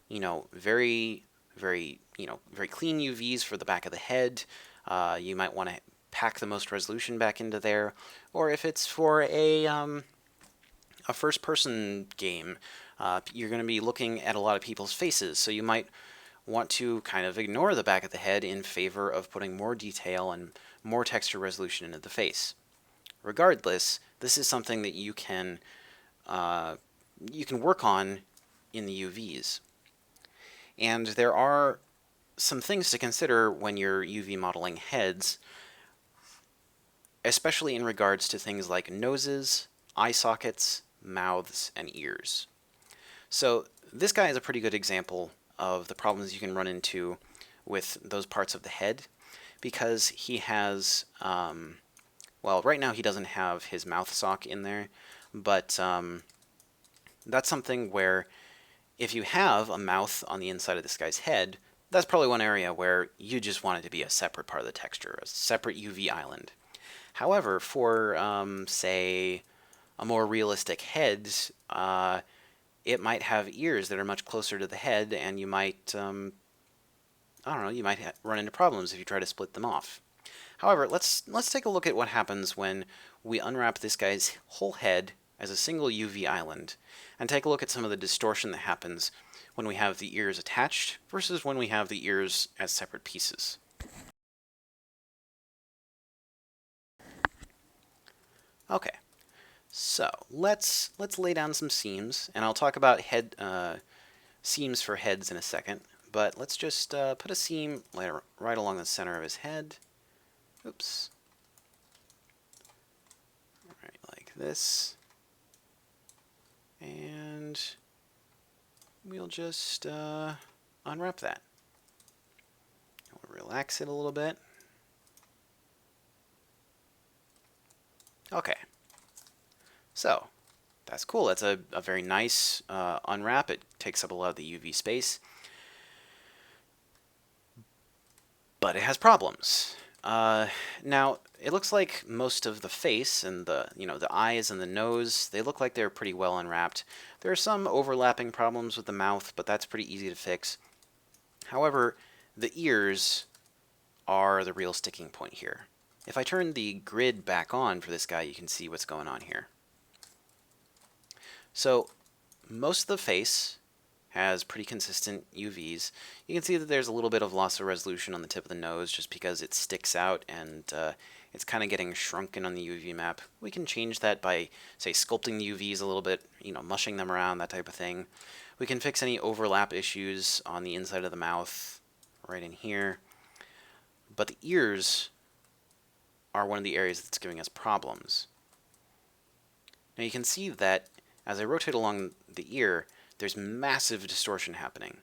very very clean UVs for the back of the head, you might want to pack the most resolution back into there. Or if it's for a first-person game, you're going to be looking at a lot of people's faces, so you might want to kind of ignore the back of the head in favor of putting more detail and more texture resolution into the face. Regardless, this is something that you can work on in the UVs. And there are some things to consider when you're UV modeling heads, especially in regards to things like noses, eye sockets, mouths, and ears. So this guy is a pretty good example of the problems you can run into with those parts of the head, because he has, well, right now he doesn't have his mouth sock in there, but that's something where if you have a mouth on the inside of this guy's head, that's probably one area where you just want it to be a separate part of the texture, a separate UV island. However, for, say, a more realistic head, it might have ears that are much closer to the head, and you might, I don't know, you might run into problems if you try to split them off. However, let's take a look at what happens when we unwrap this guy's whole head as a single UV island, and take a look at some of the distortion that happens when we have the ears attached versus when we have the ears as separate pieces. Okay, so let's lay down some seams, and I'll talk about seams for heads in a second, but let's just put a seam right along the center of his head. Oops. Right, like this. And we'll just unwrap that. We'll relax it a little bit. Okay. So, that's cool. That's a very nice unwrap. It takes up a lot of the UV space. But it has problems. Now, it looks like most of the face and the eyes and the nose, they look like they're pretty well unwrapped. There are some overlapping problems with the mouth, but that's pretty easy to fix. However, the ears are the real sticking point here. If I turn the grid back on for this guy, you can see what's going on here. So, most of the face has pretty consistent UVs. You can see that there's a little bit of loss of resolution on the tip of the nose just because it sticks out and it's kind of getting shrunken on the UV map. We can change that by, say, sculpting the UVs a little bit, mushing them around, that type of thing. We can fix any overlap issues on the inside of the mouth, right in here. But the ears are one of the areas that's giving us problems. Now you can see that as I rotate along the ear, there's massive distortion happening.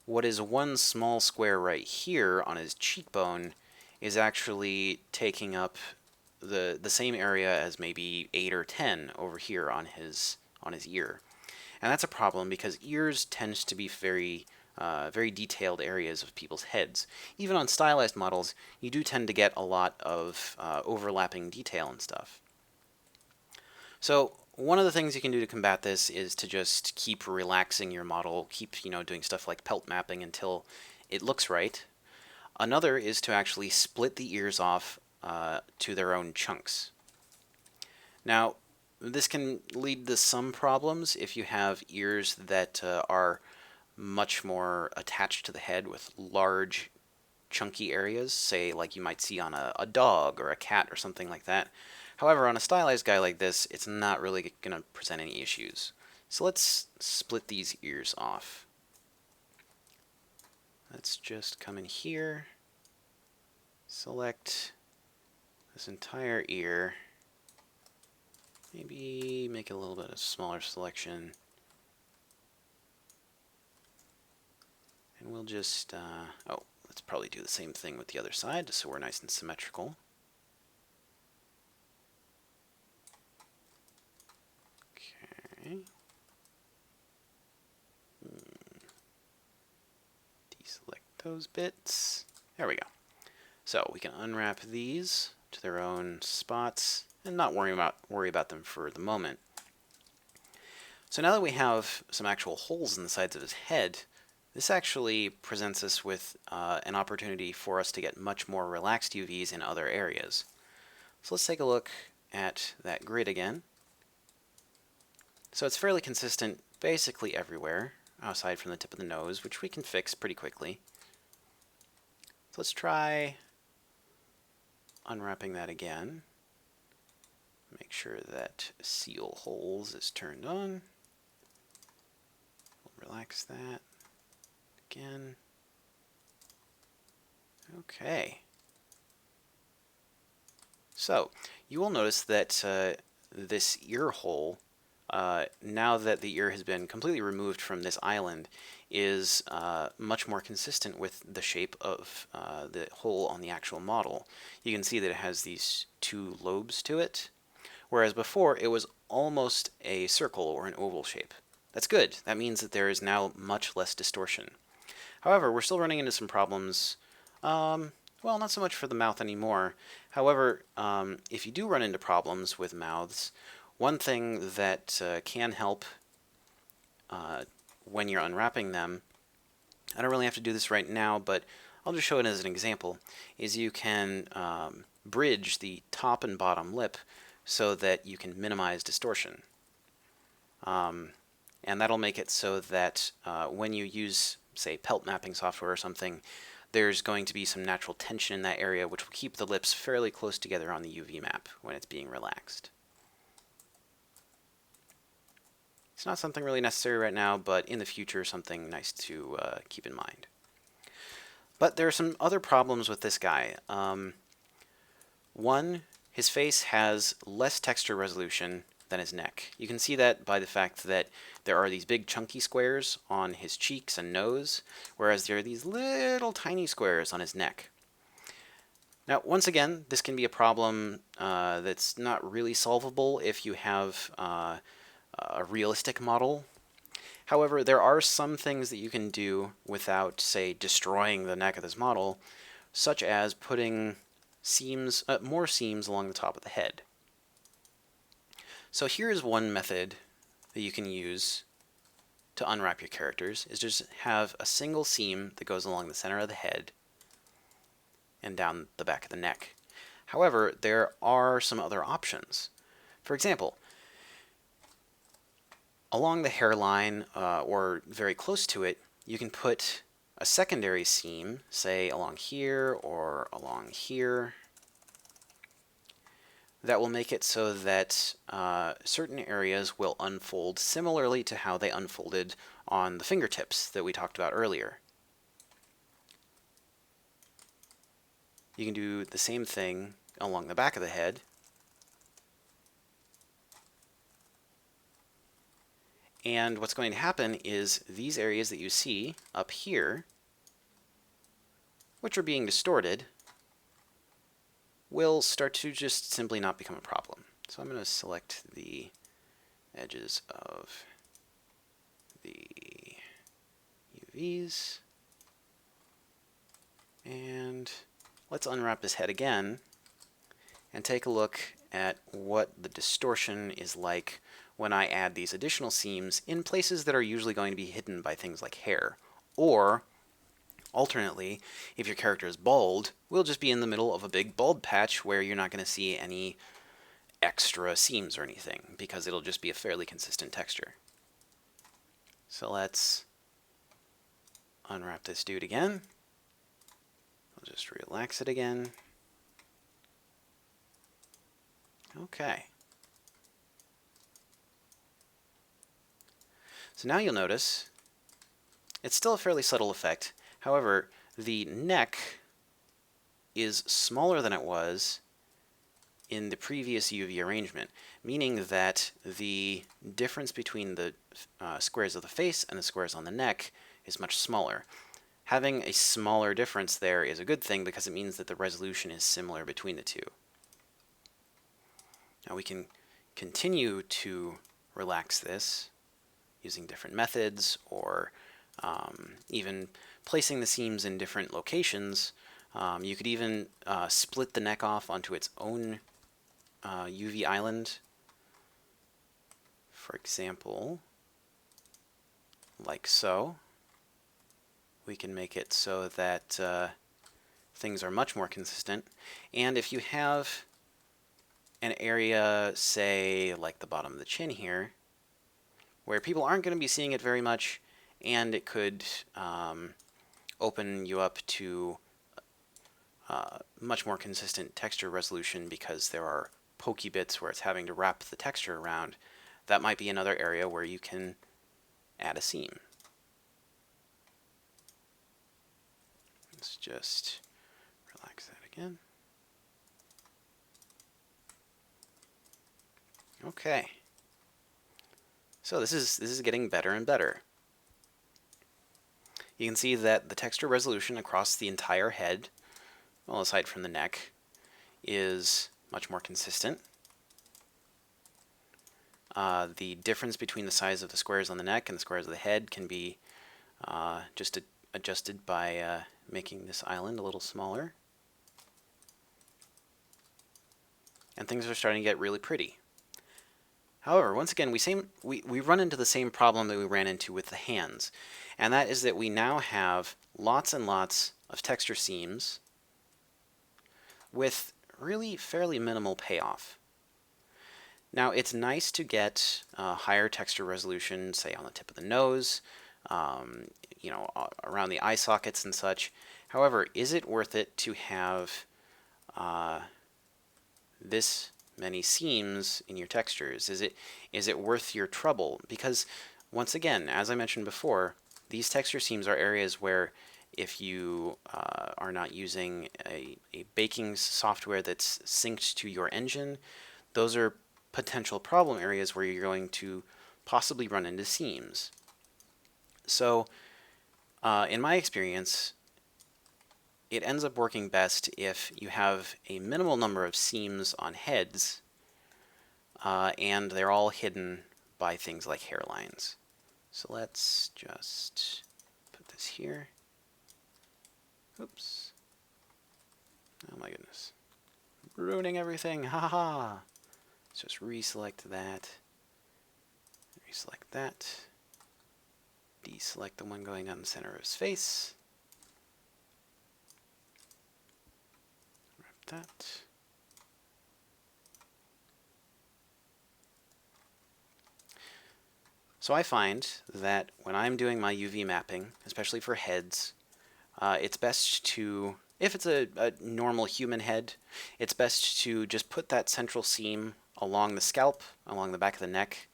What is one small square right here on his cheekbone is actually taking up the same area as maybe 8 or 10 over here on his ear. And that's a problem because ears tend to be very detailed areas of people's heads. Even on stylized models, you do tend to get a lot of overlapping detail and stuff. So one of the things you can do to combat this is to just keep relaxing your model, keep doing stuff like pelt mapping until it looks right. Another is to actually split the ears off to their own chunks. Now, this can lead to some problems if you have ears that are much more attached to the head with large, chunky areas, say like you might see on a dog or a cat or something like that. However, on a stylized guy like this, it's not really going to present any issues. So let's split these ears off. Let's just come in here, select this entire ear, maybe make a little bit of smaller selection, and we'll just, let's probably do the same thing with the other side, just so we're nice and symmetrical. Okay. Deselect those bits. There we go. So we can unwrap these to their own spots and not worry about them for the moment. So now that we have some actual holes in the sides of his head, This actually presents us with an opportunity for us to get much more relaxed UVs in other areas. So let's take a look at that grid again. So it's fairly consistent basically everywhere, aside from the tip of the nose, which we can fix pretty quickly. So let's try unwrapping that again. Make sure that seal holes is turned on. We'll relax that again. Okay. So you will notice that this ear hole, now that the ear has been completely removed from this island, is much more consistent with the shape of the hole on the actual model. You can see that it has these two lobes to it, whereas before it was almost a circle or an oval shape. That's good. That means that there is now much less distortion. However, we're still running into some problems. Well, not so much for the mouth anymore. However, if you do run into problems with mouths, one thing that can help when you're unwrapping them, I don't really have to do this right now, but I'll just show it as an example, is you can bridge the top and bottom lip so that you can minimize distortion. And that'll make it so that when you use, say, pelt mapping software or something, there's going to be some natural tension in that area, which will keep the lips fairly close together on the UV map when it's being relaxed. It's not something really necessary right now, but in the future, something nice to keep in mind. But there are some other problems with this guy. One, his face has less texture resolution than his neck. You can see that by the fact that there are these big chunky squares on his cheeks and nose, whereas there are these little tiny squares on his neck. Now, once again, this can be a problem that's not really solvable if you have a realistic model. However, there are some things that you can do without, say, destroying the neck of this model, such as putting seams, more seams along the top of the head. So here is one method that you can use to unwrap your characters, is just have a single seam that goes along the center of the head and down the back of the neck. However, there are some other options. For example, along the hairline or very close to it, you can put a secondary seam, say along here or along here, that will make it so that certain areas will unfold similarly to how they unfolded on the fingertips that we talked about earlier. You can do the same thing along the back of the head. And what's going to happen is these areas that you see up here, which are being distorted, will start to just simply not become a problem. So I'm going to select the edges of the UVs, and let's unwrap this head again and take a look at what the distortion is like when I add these additional seams in places that are usually going to be hidden by things like hair. Or, alternately, if your character is bald, we'll just be in the middle of a big bald patch where you're not going to see any extra seams or anything, because it'll just be a fairly consistent texture. So let's unwrap this dude again. I'll just relax it again. Okay. So now you'll notice it's still a fairly subtle effect. However, the neck is smaller than it was in the previous UV arrangement, meaning that the difference between the squares of the face and the squares on the neck is much smaller. Having a smaller difference there is a good thing because it means that the resolution is similar between the two. Now we can continue to relax this using different methods, or even placing the seams in different locations. You could even split the neck off onto its own UV island. For example, like so. we can make it so that things are much more consistent. And if you have an area, say, like the bottom of the chin here, where people aren't going to be seeing it very much, and it could open you up to much more consistent texture resolution because there are pokey bits where it's having to wrap the texture around, that might be another area where you can add a seam. Let's just relax that again. Okay. So this is getting better and better. You can see that the texture resolution across the entire head, well, aside from the neck, is much more consistent. The difference between the size of the squares on the neck and the squares of the head can be just adjusted by making this island a little smaller. And things are starting to get really pretty. However, once again, we run into the same problem that we ran into with the hands, and that is that we now have lots and lots of texture seams with really fairly minimal payoff. Now, it's nice to get higher texture resolution, say on the tip of the nose, around the eye sockets and such. However, is it worth it to have this many seams in your textures? Is it worth your trouble? Because once again, as I mentioned before, these texture seams are areas where if you are not using a baking software that's synced to your engine, those are potential problem areas where you're going to possibly run into seams. So in my experience, it ends up working best if you have a minimal number of seams on heads and they're all hidden by things like hairlines. So let's just put this here. Oops. Oh my goodness. Ruining everything. Ha ha. Let's just reselect that. Reselect that. Deselect the one going down the center of his face. Wrap that. So I find that when I'm doing my UV mapping, especially for heads, it's best to, if it's a normal human head, it's best to just put that central seam along the scalp, along the back of the neck,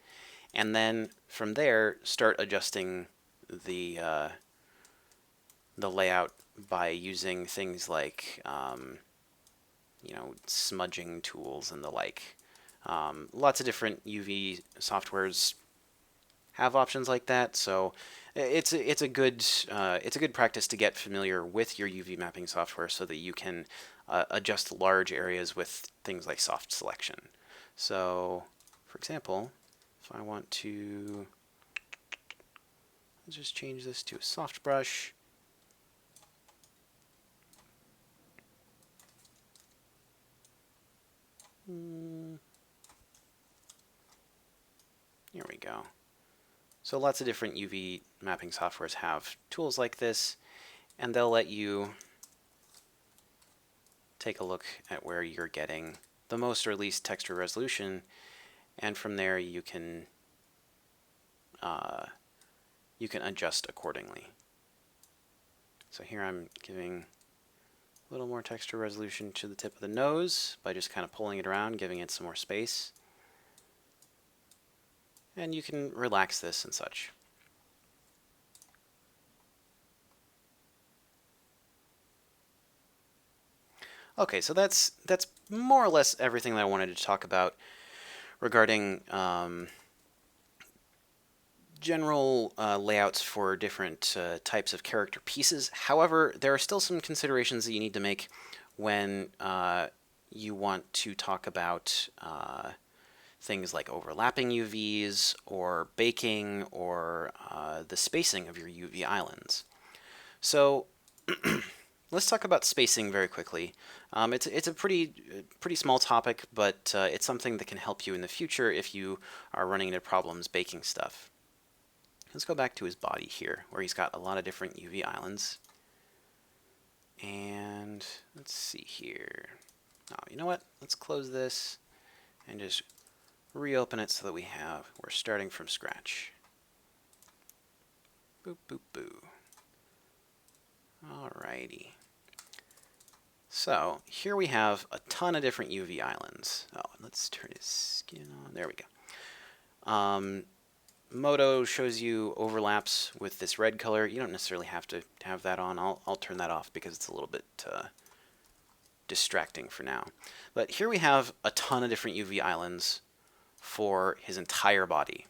and then from there start adjusting the layout by using things like smudging tools and the like. Lots of different UV softwares have options like that, so it's a good practice to get familiar with your UV mapping software so that you can adjust large areas with things like soft selection. So, for example, if I want to, let's just change this to a soft brush. Here we go. So lots of different UV mapping softwares have tools like this, and they'll let you take a look at where you're getting the most or least texture resolution, and from there you can adjust accordingly. So here I'm giving a little more texture resolution to the tip of the nose by just kind of pulling it around, giving it some more space. And you can relax this and such. Okay, so that's more or less everything that I wanted to talk about regarding general layouts for different types of character pieces. However, there are still some considerations that you need to make when you want to talk about things like overlapping UVs or baking or the spacing of your UV islands. So let's talk about spacing very quickly. It's a pretty small topic, but it's something that can help you in the future if you are running into problems baking stuff. let's go back to his body here, where he's got a lot of different UV islands. And let's see here. Oh, you know what? Let's close this and just reopen it so that we're starting from scratch. Boop, boop, boo. Alrighty. So here we have a ton of different UV islands. Oh, let's turn his skin on. There we go. Moto shows you overlaps with this red color. You don't necessarily have to have that on. I'll turn that off because it's a little bit distracting for now. But here we have a ton of different UV islands for his entire body.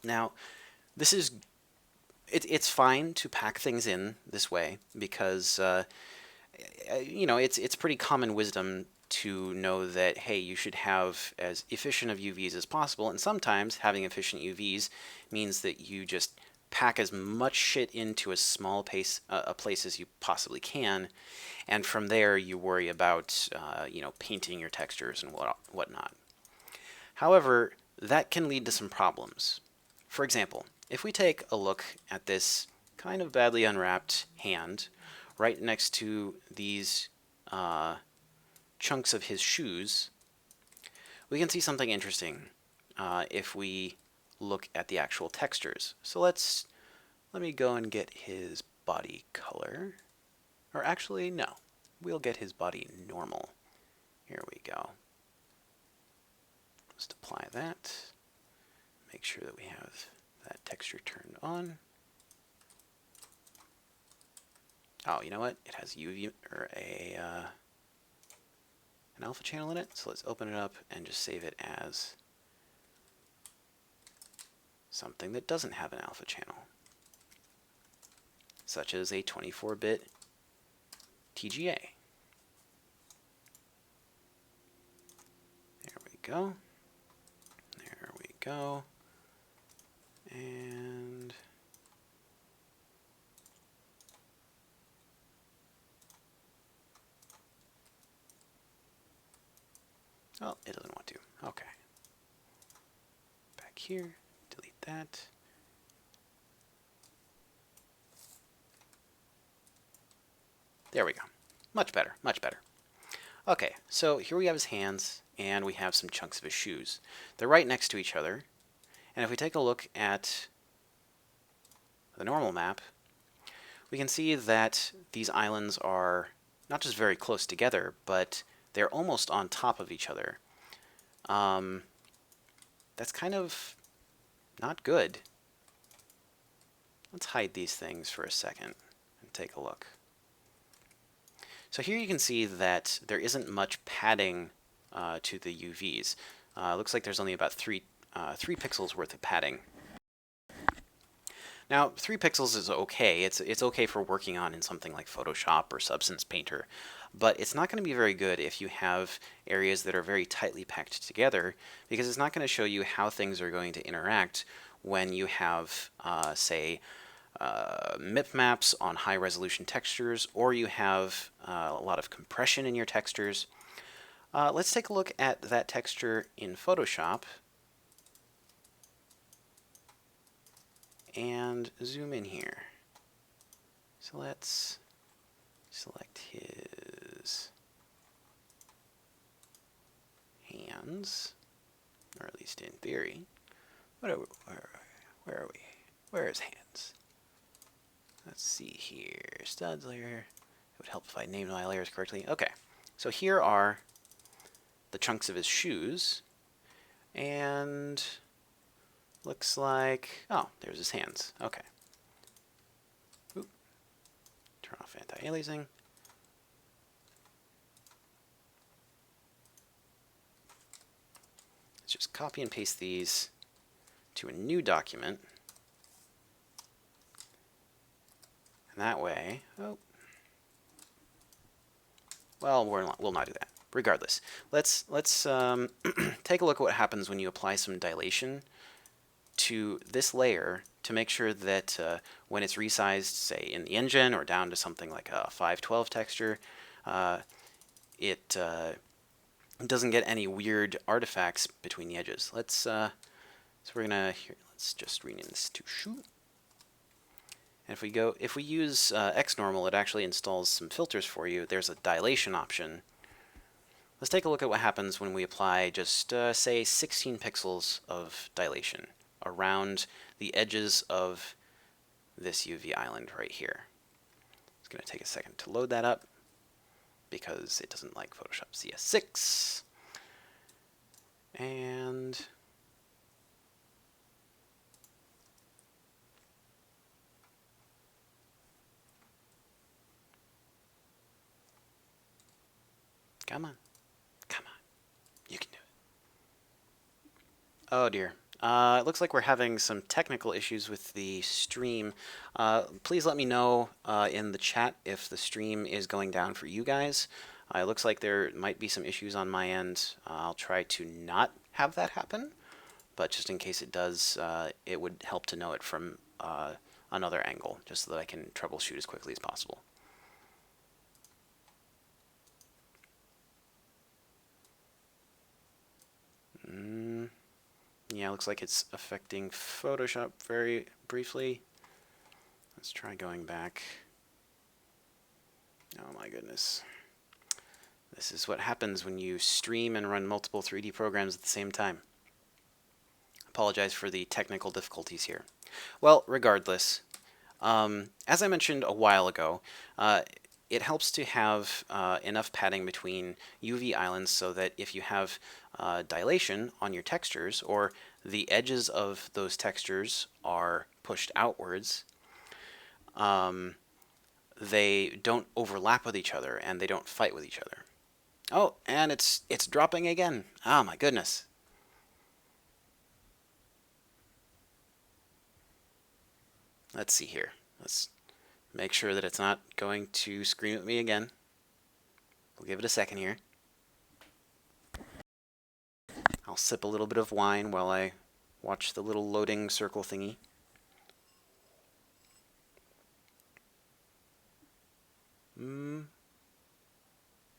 Now, this is it's fine to pack things in this way because you know, it's pretty common wisdom to know that, hey, you should have as efficient of UVs as possible, and sometimes having efficient UVs means that you just pack as much shit into as small a place as you possibly can, and from there you worry about you know, painting your textures and whatnot. However, that can lead to some problems. For example, if we take a look at this kind of badly unwrapped hand right next to these chunks of his shoes, we can see something interesting if we look at the actual textures. So let me go and get his body color. Or actually, no. We'll get his body normal. Here we go. Just apply that. Make sure that we have that texture turned on. Oh, you know what? It has UV or an alpha channel in it. So let's open it up and just save it as something that doesn't have an alpha channel, such as a 24-bit TGA. There we go. There we go. And oh, it doesn't want to. Okay. Back here, delete that. There we go. Much better, much better. Okay, so here we have his hands, and we have some chunks of his shoes. They're right next to each other, and if we take a look at the normal map, we can see that these islands are not just very close together, but they're almost on top of each other. That's kind of not good. Let's hide these things for a second and take a look. So here you can see that there isn't much padding to the UVs. Looks like there's only about 3 pixels worth of padding. Now, 3 pixels is okay. It's okay for working on in something like Photoshop or Substance Painter, but it's not going to be very good if you have areas that are very tightly packed together, because it's not going to show you how things are going to interact when you have, say, MIP maps on high-resolution textures, or you have a lot of compression in your textures. Let's take a look at that texture in Photoshop and zoom in here. So let's select his hands, or at least in theory. Where are we? Where is hands? Let's see here. Studs layer. It would help if I named my layers correctly. Okay, so here are the chunks of his shoes, and looks like, oh, there's his hands. Okay. Oop. Turn off anti-aliasing. Let's just copy and paste these to a new document. And that way, oh, well, we'll not do that. Regardless, let's take a look at what happens when you apply some dilation to this layer to make sure that when it's resized, say in the engine or down to something like a 512 texture, it doesn't get any weird artifacts between the edges. Let's So we're gonna here. Let's just rename this to shoe. And if we use XNormal, it actually installs some filters for you. There's a dilation option. Let's take a look at what happens when we apply just say 16 pixels of dilation around the edges of this UV island right here. It's going to take a second to load that up because it doesn't like Photoshop CS6. And come on, come on, you can do it. Oh dear. It looks like we're having some technical issues with the stream. Please let me know in the chat if the stream is going down for you guys. It looks like there might be some issues on my end. I'll try to not have that happen, but just in case it does, it would help to know it from another angle, just so that I can troubleshoot as quickly as possible. Yeah, looks like it's affecting Photoshop very briefly. Let's try going back. Oh my goodness. This is what happens when you stream and run multiple 3D programs at the same time. Apologize for the technical difficulties here. Well, regardless, as I mentioned a while ago, it helps to have enough padding between UV islands so that if you have dilation on your textures, or the edges of those textures are pushed outwards, they don't overlap with each other and they don't fight with each other. Oh, and it's dropping again. Oh my goodness. Let's see here. Let's make sure that it's not going to scream at me again. We'll give it a second here. I'll sip a little bit of wine while I watch the little loading circle thingy.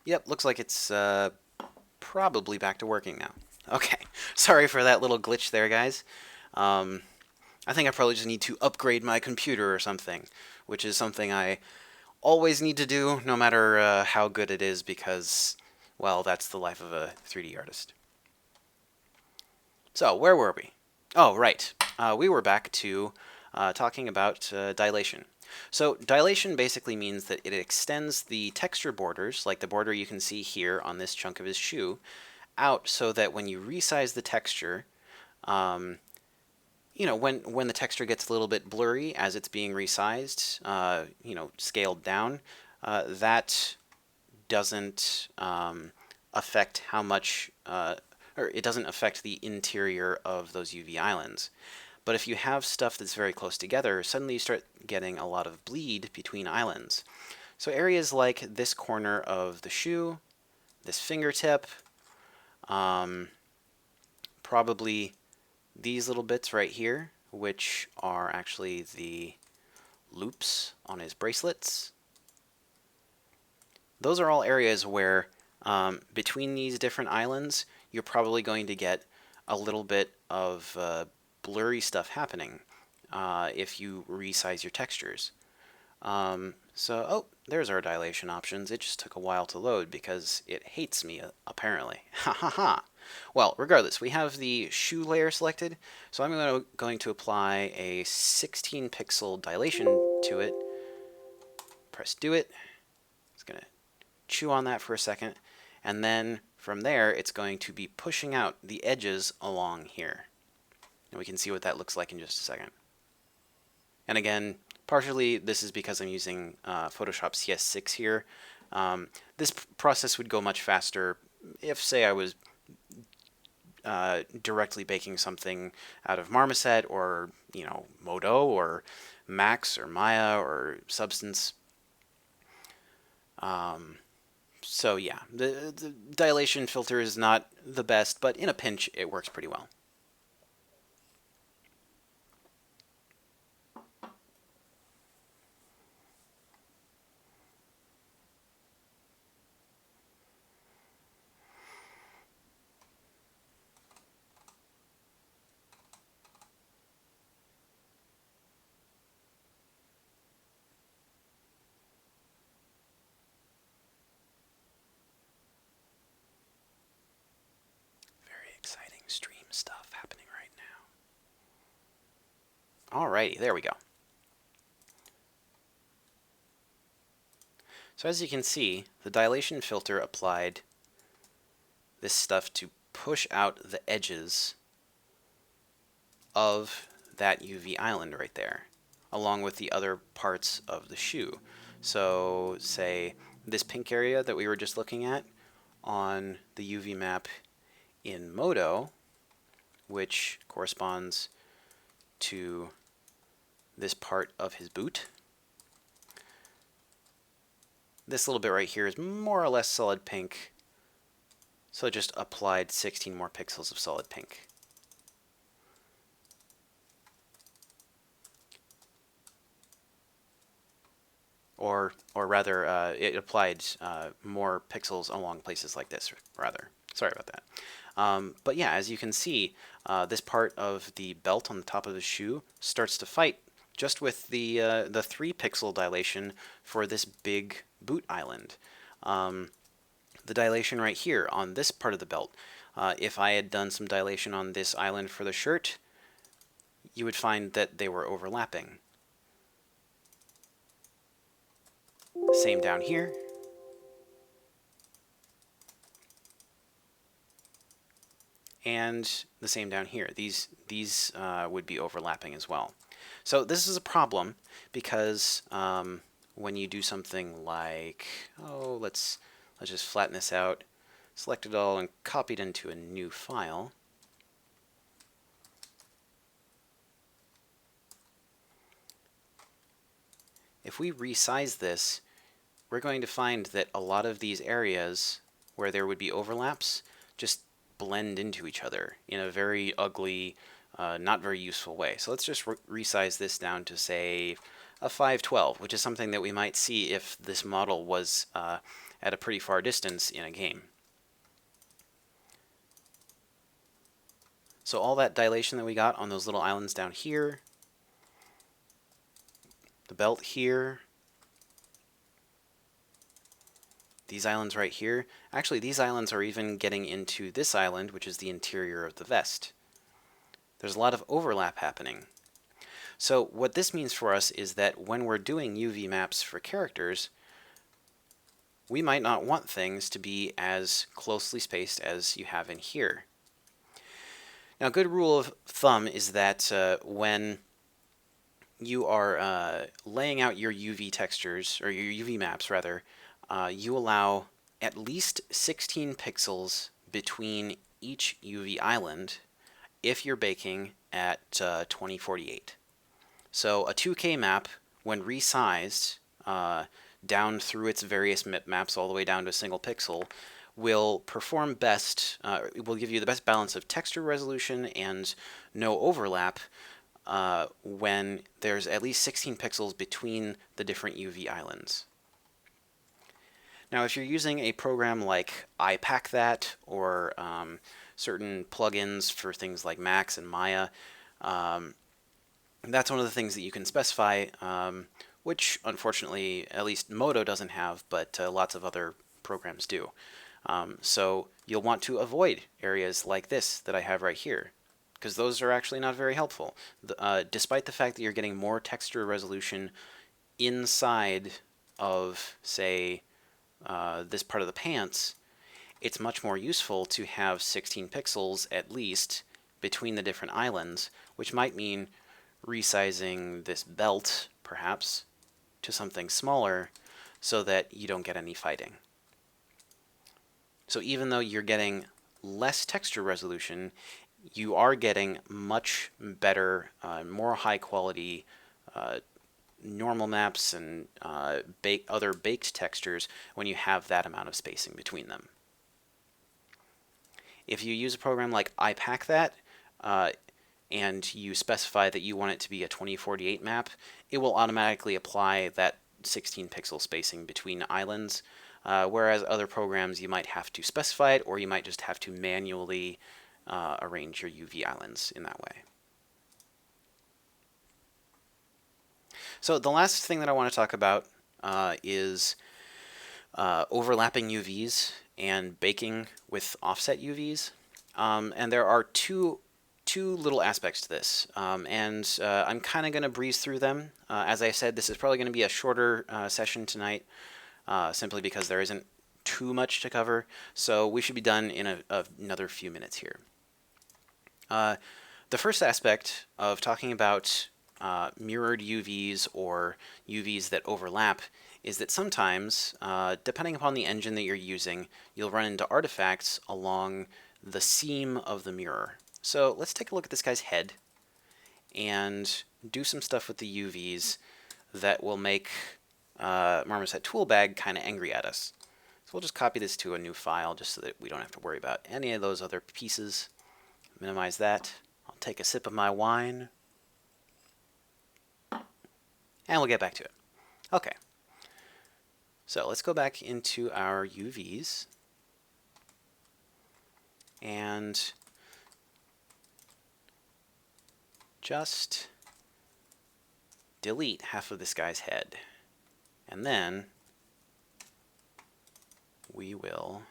Yep, looks like it's probably back to working now. Okay, sorry for that little glitch there, guys. I think I probably just need to upgrade my computer or something, which is something I always need to do, no matter how good it is, because, well, that's the life of a 3D artist. So, where were we? Oh, right. We were back to talking about dilation. So dilation basically means that it extends the texture borders, like the border you can see here on this chunk of his shoe, out so that when you resize the texture, you know, when the texture gets a little bit blurry as it's being resized, you know, scaled down, that doesn't affect how much, or it doesn't affect the interior of those UV islands. But if you have stuff that's very close together, suddenly you start getting a lot of bleed between islands. So areas like this corner of the shoe, this fingertip, probably these little bits right here, which are actually the loops on his bracelets. Those are all areas where between these different islands, you're probably going to get a little bit of blurry stuff happening if you resize your textures. Oh, there's our dilation options. It just took a while to load because it hates me, apparently. Ha ha ha. Well, regardless, we have the shoe layer selected, so I'm going to apply a 16 pixel dilation to it. Press do it. It's going to chew on that for a second, and then from there it's going to be pushing out the edges along here. And we can see what that looks like in just a second. And again, partially this is because I'm using Photoshop CS6 here. This process would go much faster if, say, I was directly baking something out of Marmoset or, you know, Modo or Max or Maya or Substance. So yeah, the dilation filter is not the best, but in a pinch it works pretty well. stuff happening right now. Alrighty, there we go. So as you can see, the dilation filter applied this stuff to push out the edges of that UV island right there, along with the other parts of the shoe. So say this pink area that we were just looking at on the UV map in Modo, which corresponds to this part of his boot. This little bit right here is more or less solid pink, so it just applied 16 more pixels of solid pink. Or rather, it applied more pixels along places like this, rather. Sorry about that. But yeah, as you can see, this part of the belt on the top of the shoe starts to fight just with the 3 pixel dilation for this big boot island. The dilation right here on this part of the belt, if I had done some dilation on this island for the shirt, you would find that they were overlapping. Same down here. And the same down here. These would be overlapping as well. So this is a problem because when you do something like, let's just flatten this out, select it all, and copy it into a new file. If we resize this, we're going to find that a lot of these areas where there would be overlaps just blend into each other in a very ugly, not very useful way. So let's just resize this down to, say, a 512, which is something that we might see if this model was at a pretty far distance in a game. So all that dilation that we got on those little islands down here, the belt here, these islands right here. Actually, these islands are even getting into this island, which is the interior of the vest. There's a lot of overlap happening. So what this means for us is that when we're doing UV maps for characters, we might not want things to be as closely spaced as you have in here. Now, a good rule of thumb is that when you are laying out your UV textures, or your UV maps rather, you allow at least 16 pixels between each UV island if you're baking at 2048. So a 2K map, when resized down through its various maps all the way down to a single pixel, will perform best, it will give you the best balance of texture resolution and no overlap when there's at least 16 pixels between the different UV islands. Now, if you're using a program like iPackThat or certain plugins for things like Max and Maya, that's one of the things that you can specify, which unfortunately at least Modo doesn't have, but lots of other programs do. So you'll want to avoid areas like this that I have right here, because those are actually not very helpful. Despite the fact that you're getting more texture resolution inside of, say, this part of the pants, it's much more useful to have 16 pixels at least between the different islands, which might mean resizing this belt, perhaps, to something smaller so that you don't get any fighting. So even though you're getting less texture resolution, you are getting much better, more high quality normal maps and other baked textures when you have that amount of spacing between them. If you use a program like iPackThat and you specify that you want it to be a 2048 map, it will automatically apply that 16 pixel spacing between islands, whereas other programs you might have to specify it, or you might just have to manually arrange your UV islands in that way. So the last thing that I want to talk about is overlapping UVs and baking with offset UVs. And there are two two little aspects to this, and I'm kind of going to breeze through them. As I said, this is probably going to be a shorter session tonight, simply because there isn't too much to cover, so we should be done in another few minutes here. The first aspect of talking about mirrored UVs or UVs that overlap is that sometimes, depending upon the engine that you're using, you'll run into artifacts along the seam of the mirror. So let's take a look at this guy's head and do some stuff with the UVs that will make Marmoset Toolbag kind of angry at us. So we'll just copy this to a new file just so that we don't have to worry about any of those other pieces. Minimize that. I'll take a sip of my wine. And we'll get back to it. Okay. So let's go back into our UVs. And just delete half of this guy's head. And then we will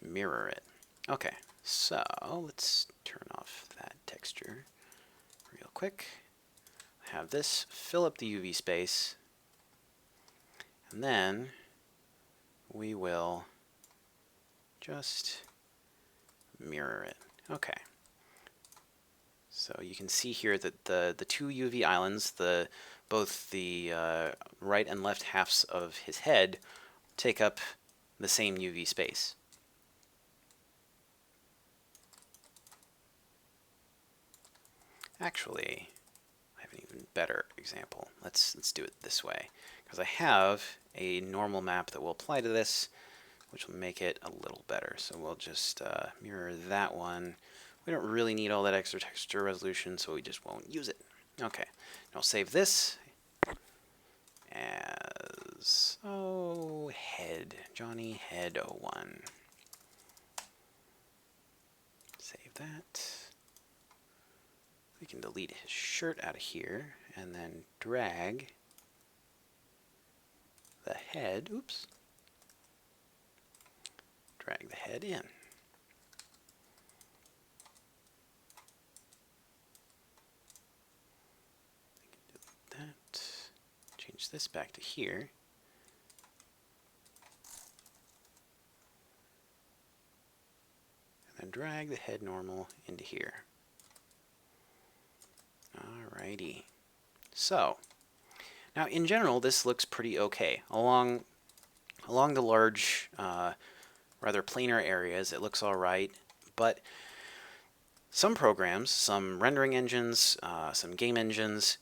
mirror it. Okay, so let's turn off that texture real quick. Have this fill up the UV space. And then we will just mirror it. Okay. So you can see here that the two UV islands, both the right and left halves of his head, take up the same UV space. Actually, I have an even better example. Let's do it this way, because I have a normal map that will apply to this, which will make it a little better. So we'll just mirror that one. We don't really need all that extra texture resolution, so we just won't use it. Okay, now I'll save this as, head, Johnny Head 01. Save that. We can delete his shirt out of here, and then drag the head, drag the head in. That, change this back to here. And then drag the head normal into here. Alrighty. So, now in general, this looks pretty okay. Along the large, rather planar areas, it looks alright, but some programs, some rendering engines, some game engines,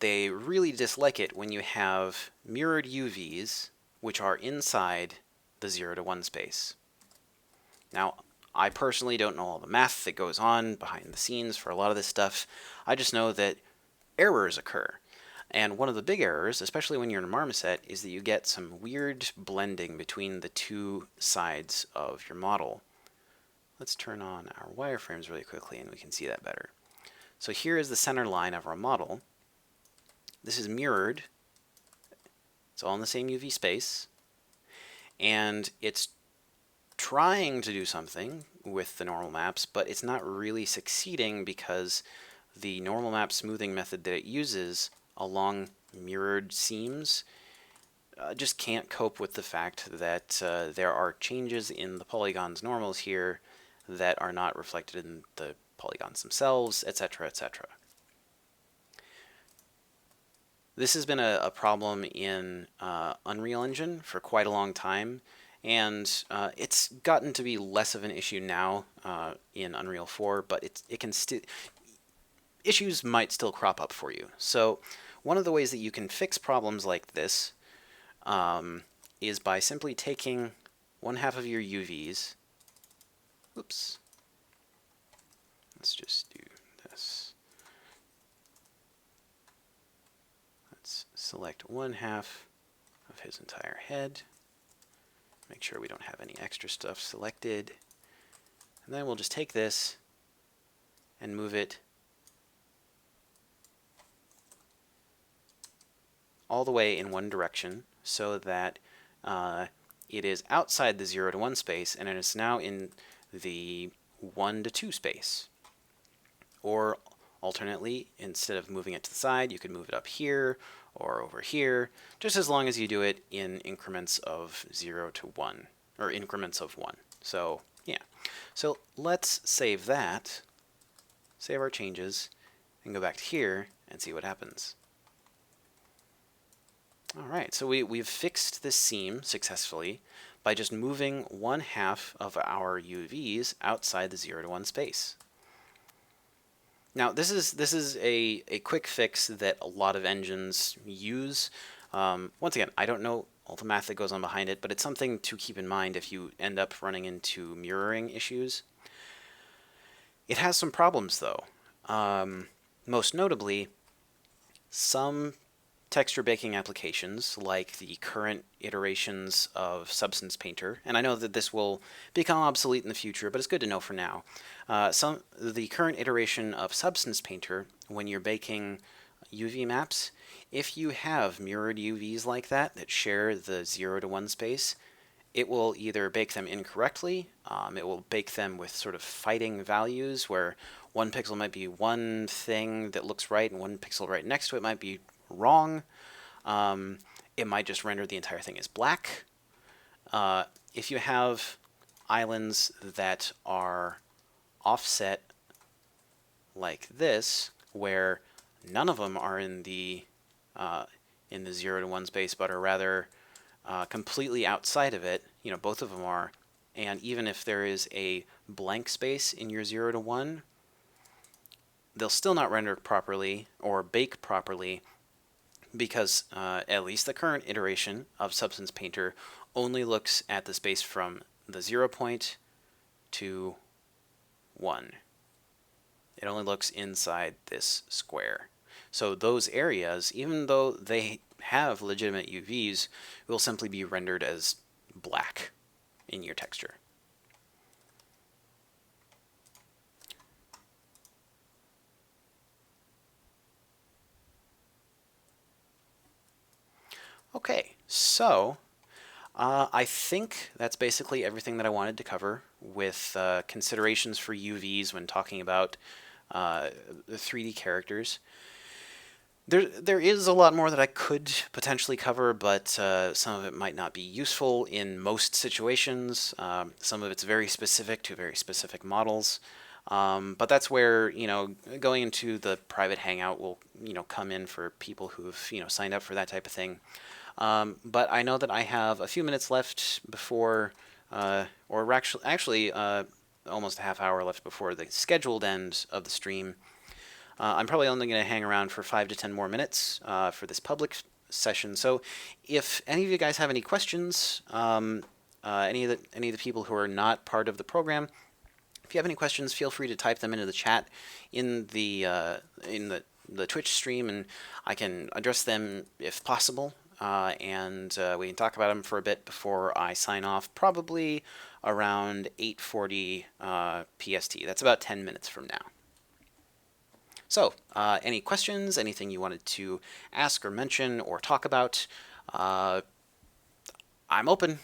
they really dislike it when you have mirrored UVs which are inside the 0 to 1 space. Now, I personally don't know all the math that goes on behind the scenes for a lot of this stuff. I just know that errors occur. And one of the big errors, especially when you're in a marmoset, is that you get some weird blending between the two sides of your model. Let's turn on our wireframes really quickly and we can see that better. So here is the center line of our model. This is mirrored. It's all in the same UV space. And it's trying to do something with the normal maps, but it's not really succeeding because the normal map smoothing method that it uses along mirrored seams just can't cope with the fact that there are changes in the polygon's normals here that are not reflected in the polygons themselves, etc., etc. This has been a problem in Unreal Engine for quite a long time, and it's gotten to be less of an issue now in Unreal 4, but it can still, issues might still crop up for you. So one of the ways that you can fix problems like this is by simply taking one half of your UVs. Oops. Let's just do this. Let's select one half of his entire head. Make sure we don't have any extra stuff selected. And then we'll just take this and move it all the way in one direction so that it is outside the 0 to 1 space and it is now in the 1 to 2 space. or alternately, instead of moving it to the side, you could move it up here or over here, just as long as you do it in increments of 0 to 1, or increments of 1. So yeah, so let's save that, save our changes, and go back to here and see what happens. All right, so we've fixed this seam successfully by just moving 1/2 of our UVs outside the 0 to 1 space. Now this is a quick fix that a lot of engines use. Once again, I don't know all the math that goes on behind it, but it's something to keep in mind if you end up running into mirroring issues. It has some problems though. Most notably, some texture baking applications, like the current iterations of Substance Painter, and I know that this will become obsolete in the future, but it's good to know for now. The current iteration of Substance Painter, when you're baking UV maps, if you have mirrored UVs like that share the 0 to 1 space, it will either bake them incorrectly, it will bake them with sort of fighting values where one pixel might be one thing that looks right and one pixel right next to it might be wrong. It might just render the entire thing as black. If you have islands that are offset like this, where none of them are in the 0 to 1 space, but are rather completely outside of it, both of them are, and even if there is a blank space in your 0 to 1, they'll still not render properly or bake properly because at least the current iteration of Substance Painter only looks at the space from the 0 point to 1. It only looks inside this square. So those areas, even though they have legitimate UVs, will simply be rendered as black in your texture. Okay, so I think that's basically everything that I wanted to cover with considerations for UVs when talking about the 3D characters. There is a lot more that I could potentially cover, but some of it might not be useful in most situations. Some of it's very specific to very specific models. But that's where, going into the private hangout will, come in for people who've, signed up for that type of thing. But I know that I have a few minutes left before, or actually almost a half hour left before the scheduled end of the stream. I'm probably only going to hang around for 5 to 10 more minutes for this public session. So if any of you guys have any questions, any of the people who are not part of the program, if you have any questions, feel free to type them into the chat in the Twitch stream, and I can address them if possible. And we can talk about them for a bit before I sign off, probably around 8:40 PST. That's about 10 minutes from now. So, any questions, anything you wanted to ask or mention or talk about, I'm open.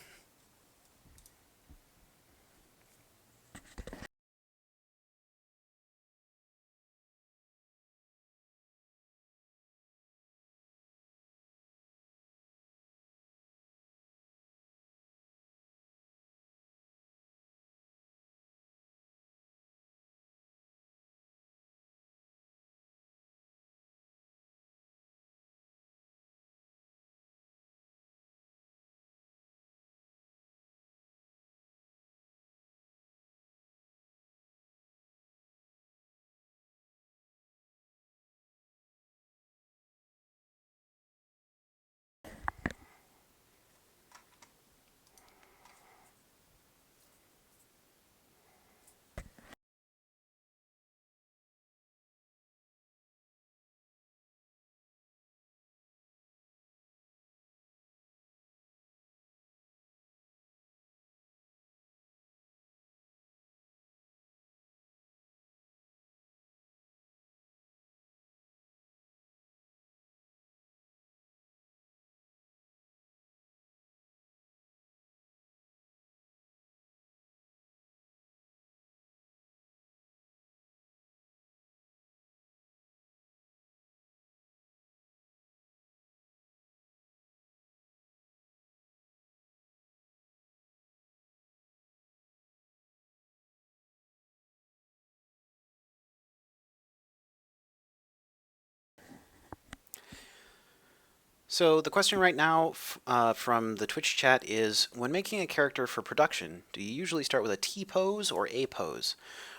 So the question right now from the Twitch chat is, when making a character for production, do you usually start with a T pose or A pose?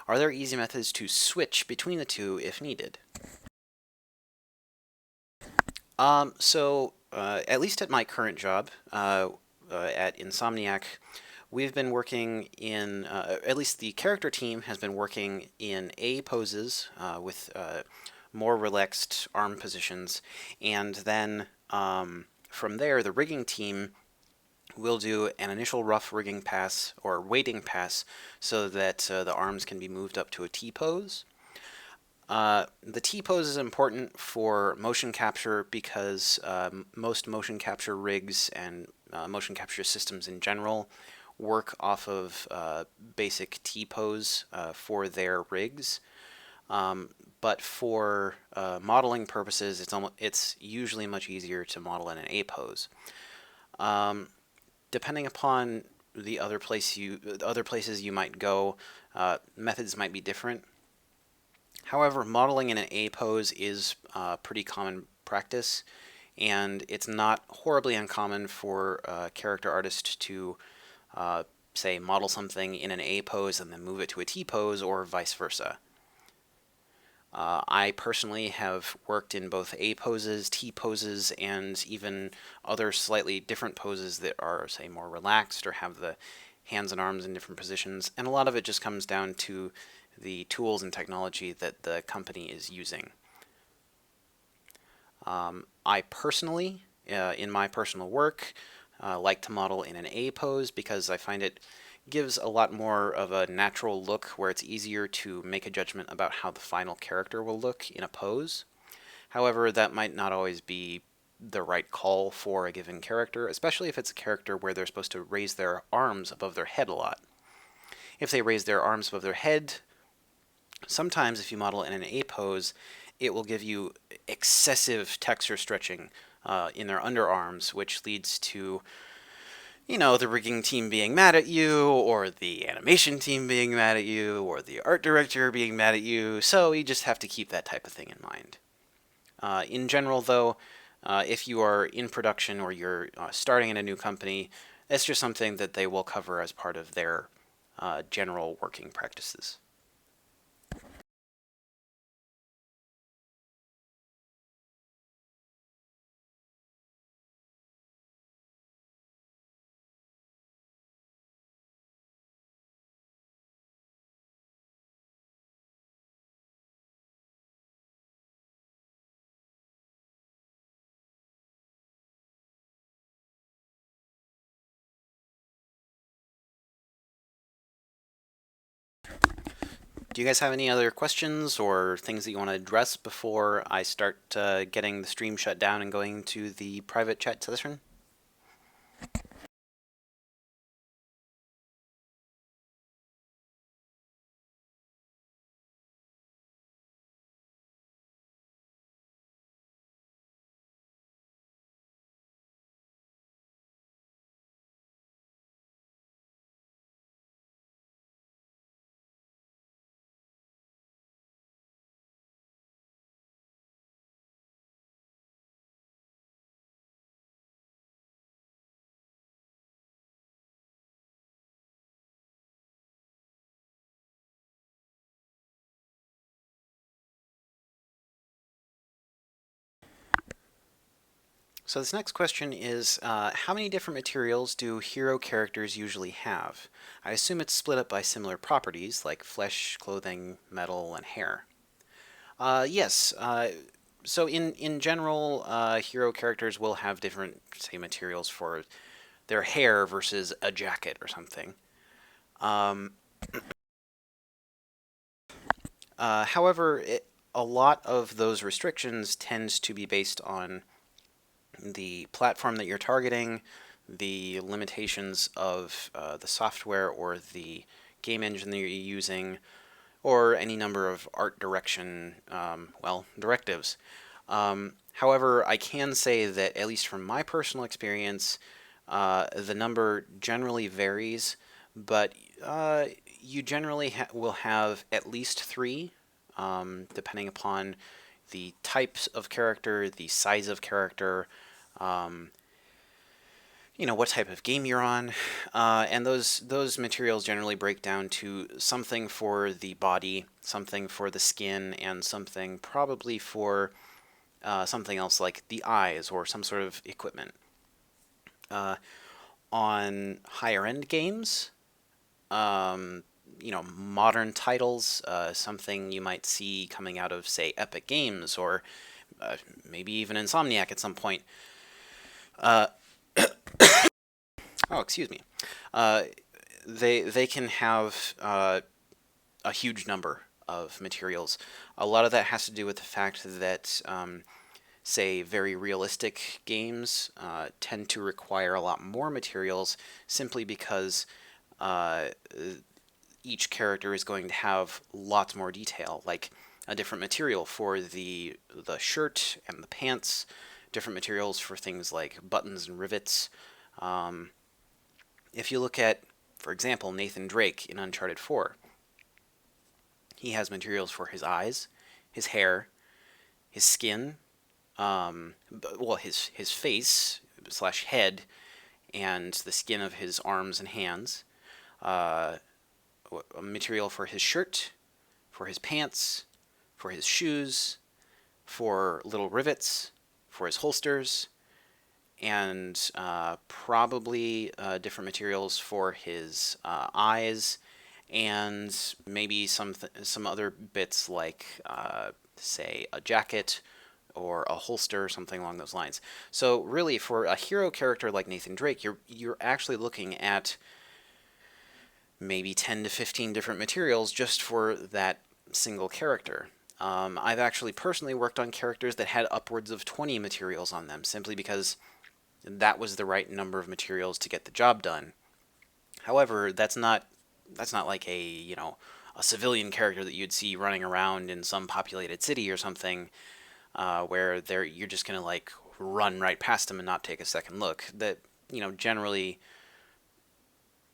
Are there easy methods to switch between the two if needed? At least at my current job, at Insomniac, we've been working in, at least the character team has been working in A poses with more relaxed arm positions, and then from there, the rigging team will do an initial rough rigging pass or weighting pass so that the arms can be moved up to a T pose. The T pose is important for motion capture because most motion capture rigs and motion capture systems in general work off of basic T pose for their rigs. But for modeling purposes, it's usually much easier to model in an A pose. Depending upon the other places you might go, methods might be different. However, modeling in an A pose is pretty common practice, and it's not horribly uncommon for a character artist to, say, model something in an A pose and then move it to a T pose, or vice versa. I personally have worked in both A poses, T poses, and even other slightly different poses that are, say, more relaxed or have the hands and arms in different positions, and a lot of it just comes down to the tools and technology that the company is using. I personally, in my personal work, like to model in an A pose because I find it gives a lot more of a natural look where it's easier to make a judgment about how the final character will look in a pose. However, that might not always be the right call for a given character, especially if it's a character where they're supposed to raise their arms above their head a lot. If they raise their arms above their head, sometimes if you model in an A pose, it will give you excessive texture stretching in their underarms, which leads to, the rigging team being mad at you, or the animation team being mad at you, or the art director being mad at you, so you just have to keep that type of thing in mind. In general, though, if you are in production or you're starting in a new company, it's just something that they will cover as part of their general working practices. Do you guys have any other questions or things that you want to address before I start getting the stream shut down and going to the private chat session? So this next question is, how many different materials do hero characters usually have? I assume it's split up by similar properties, like flesh, clothing, metal, and hair. Yes. So in general, hero characters will have different, say, materials for their hair versus a jacket or something. However, a lot of those restrictions tends to be based on the platform that you're targeting, the limitations of the software or the game engine that you're using, or any number of art direction, directives. However, I can say that, at least from my personal experience, the number generally varies, but you generally will have at least three, depending upon the types of character, the size of character, um, what type of game you're on, and those materials generally break down to something for the body, something for the skin, and something probably for something else like the eyes or some sort of equipment. Uh, on higher end games, um, modern titles, something you might see coming out of, say, Epic Games or maybe even Insomniac at some point. Uh, oh, excuse me. Uh, they can have a huge number of materials. A lot of that has to do with the fact that say, very realistic games tend to require a lot more materials simply because uh, each character is going to have lots more detail, like a different material for the shirt and the pants, different materials for things like buttons and rivets. Um, if you look at, for example, Nathan Drake in Uncharted 4, he has materials for his eyes, his hair, his skin, well, his face slash head, and the skin of his arms and hands. Uh, Material for his shirt, for his pants, for his shoes, for little rivets, for his holsters, and probably different materials for his eyes, and maybe some other bits like say a jacket or a holster, something along those lines. So really, for a hero character like Nathan Drake, you're actually looking at maybe 10 to 15 different materials just for that single character. I've actually personally worked on characters that had upwards of 20 materials on them, simply because that was the right number of materials to get the job done. However, that's not like a civilian character that you'd see running around in some populated city or something, where you're just gonna like run right past them and not take a second look. That generally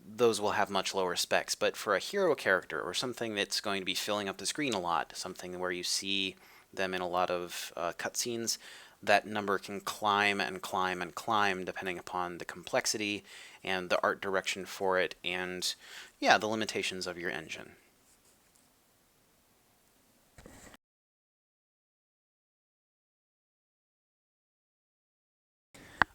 those will have much lower specs. But for a hero character or something that's going to be filling up the screen a lot, something where you see them in a lot of cutscenes, that number can climb and climb and climb depending upon the complexity and the art direction for it, and yeah, the limitations of your engine.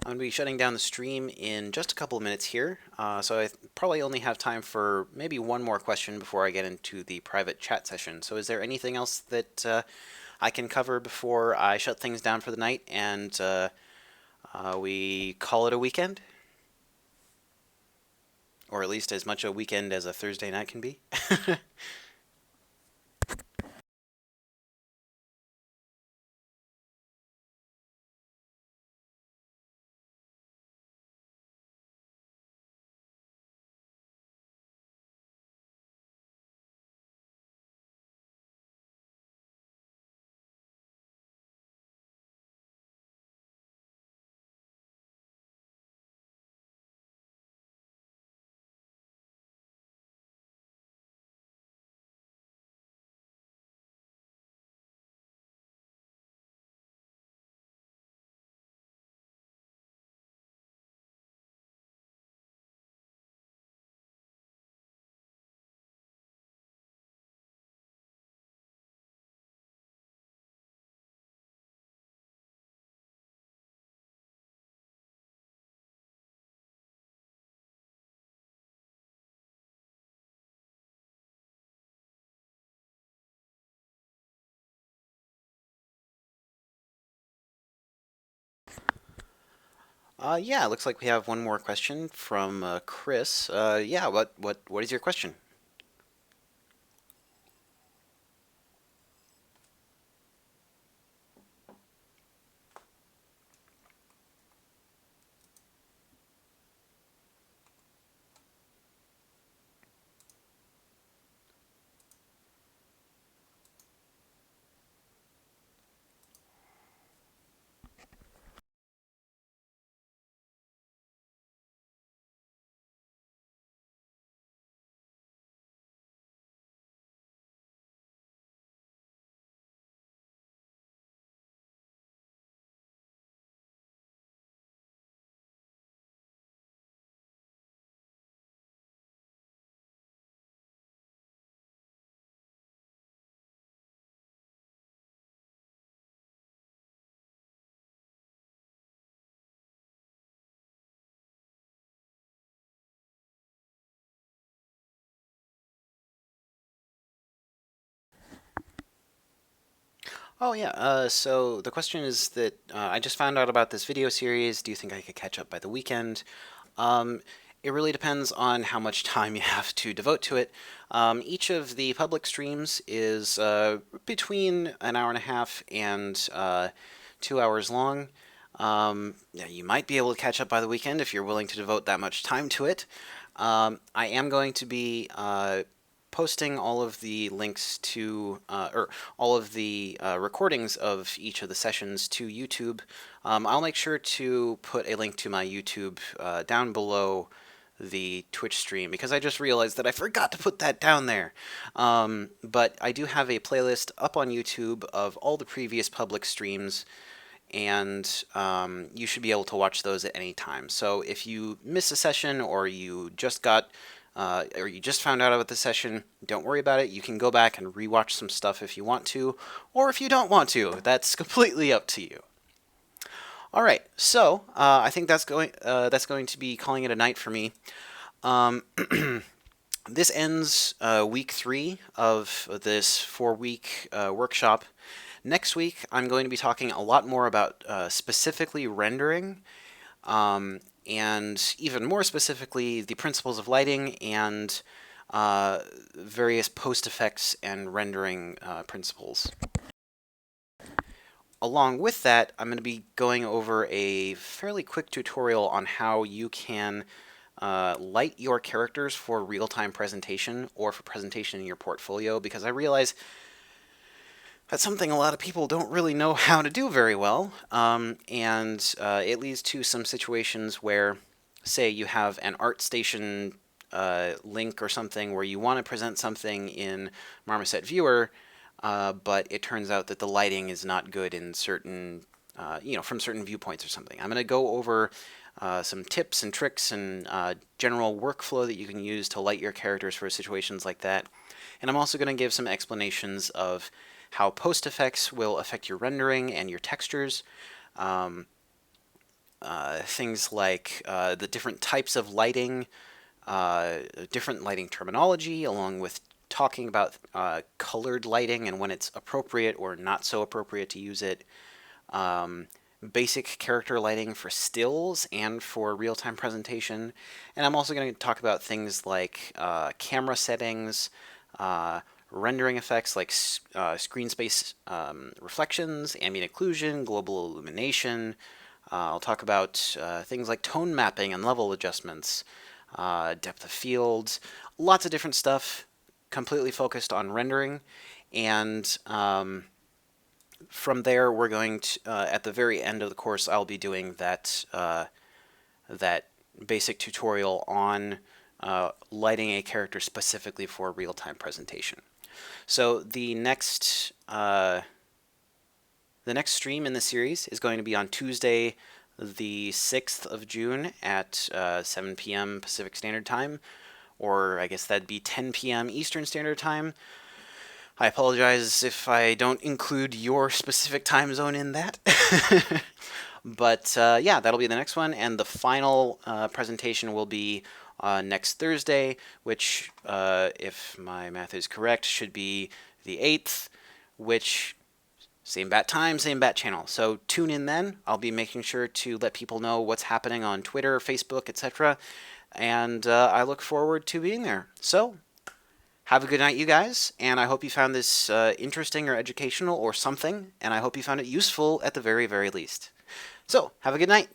I'm going to be shutting down the stream in just a couple of minutes here, so I probably only have time for maybe one more question before I get into the private chat session. So is there anything else that I can cover before I shut things down for the night and we call it a weekend? Or at least as much a weekend as a Thursday night can be? Yeah, looks like we have one more question from Chris. Yeah, what is your question? Oh yeah. So the question is that I just found out about this video series. Do you think I could catch up by the weekend? Um, it really depends on how much time you have to devote to it. Each of the public streams is between an hour and a half and 2 hours long. Yeah, you might be able to catch up by the weekend if you're willing to devote that much time to it. I am going to be posting all of the links to, or all of the recordings of each of the sessions to YouTube. I'll make sure to put a link to my YouTube down below the Twitch stream because I just realized that I forgot to put that down there. But I do have a playlist up on YouTube of all the previous public streams, and you should be able to watch those at any time. So if you miss a session or you just found out about the session, don't worry about it. You can go back and rewatch some stuff if you want to, or if you don't want to. That's completely up to you. All right, so I think that's going to be calling it a night for me. This ends week 3 of this 4-week workshop. Next week, I'm going to be talking a lot more about specifically rendering, and even more specifically, the principles of lighting and various post effects and rendering principles. Along with that, I'm going to be going over a fairly quick tutorial on how you can light your characters for real-time presentation or for presentation in your portfolio, because I realize that's something a lot of people don't really know how to do very well, and it leads to some situations where, say, you have an ArtStation link or something where you want to present something in Marmoset Viewer, but it turns out that the lighting is not good in certain, from certain viewpoints or something. I'm going to go over some tips and tricks and general workflow that you can use to light your characters for situations like that. And I'm also going to give some explanations of how post effects will affect your rendering and your textures. Things like the different types of lighting, different lighting terminology, along with talking about colored lighting and when it's appropriate or not so appropriate to use it. Basic character lighting for stills and for real-time presentation. And I'm also going to talk about things like camera settings, rendering effects like screen space reflections, ambient occlusion, global illumination. I'll talk about things like tone mapping and level adjustments, depth of field, lots of different stuff completely focused on rendering. And from there, we're going to, at the very end of the course, I'll be doing that basic tutorial on lighting a character specifically for real-time presentation. So the next stream in the series is going to be on Tuesday, the 6th of June at 7 p.m. Pacific Standard Time, or I guess that'd be 10 p.m. Eastern Standard Time. I apologize if I don't include your specific time zone in that. But yeah, that'll be the next one, and the final presentation will be next Thursday, which, if my math is correct, should be the 8th, which, same bat time, same bat channel. So tune in then. I'll be making sure to let people know what's happening on Twitter, Facebook, etc. And I look forward to being there. So have a good night, you guys, and I hope you found this interesting or educational or something, and I hope you found it useful at the very, very least. So, have a good night.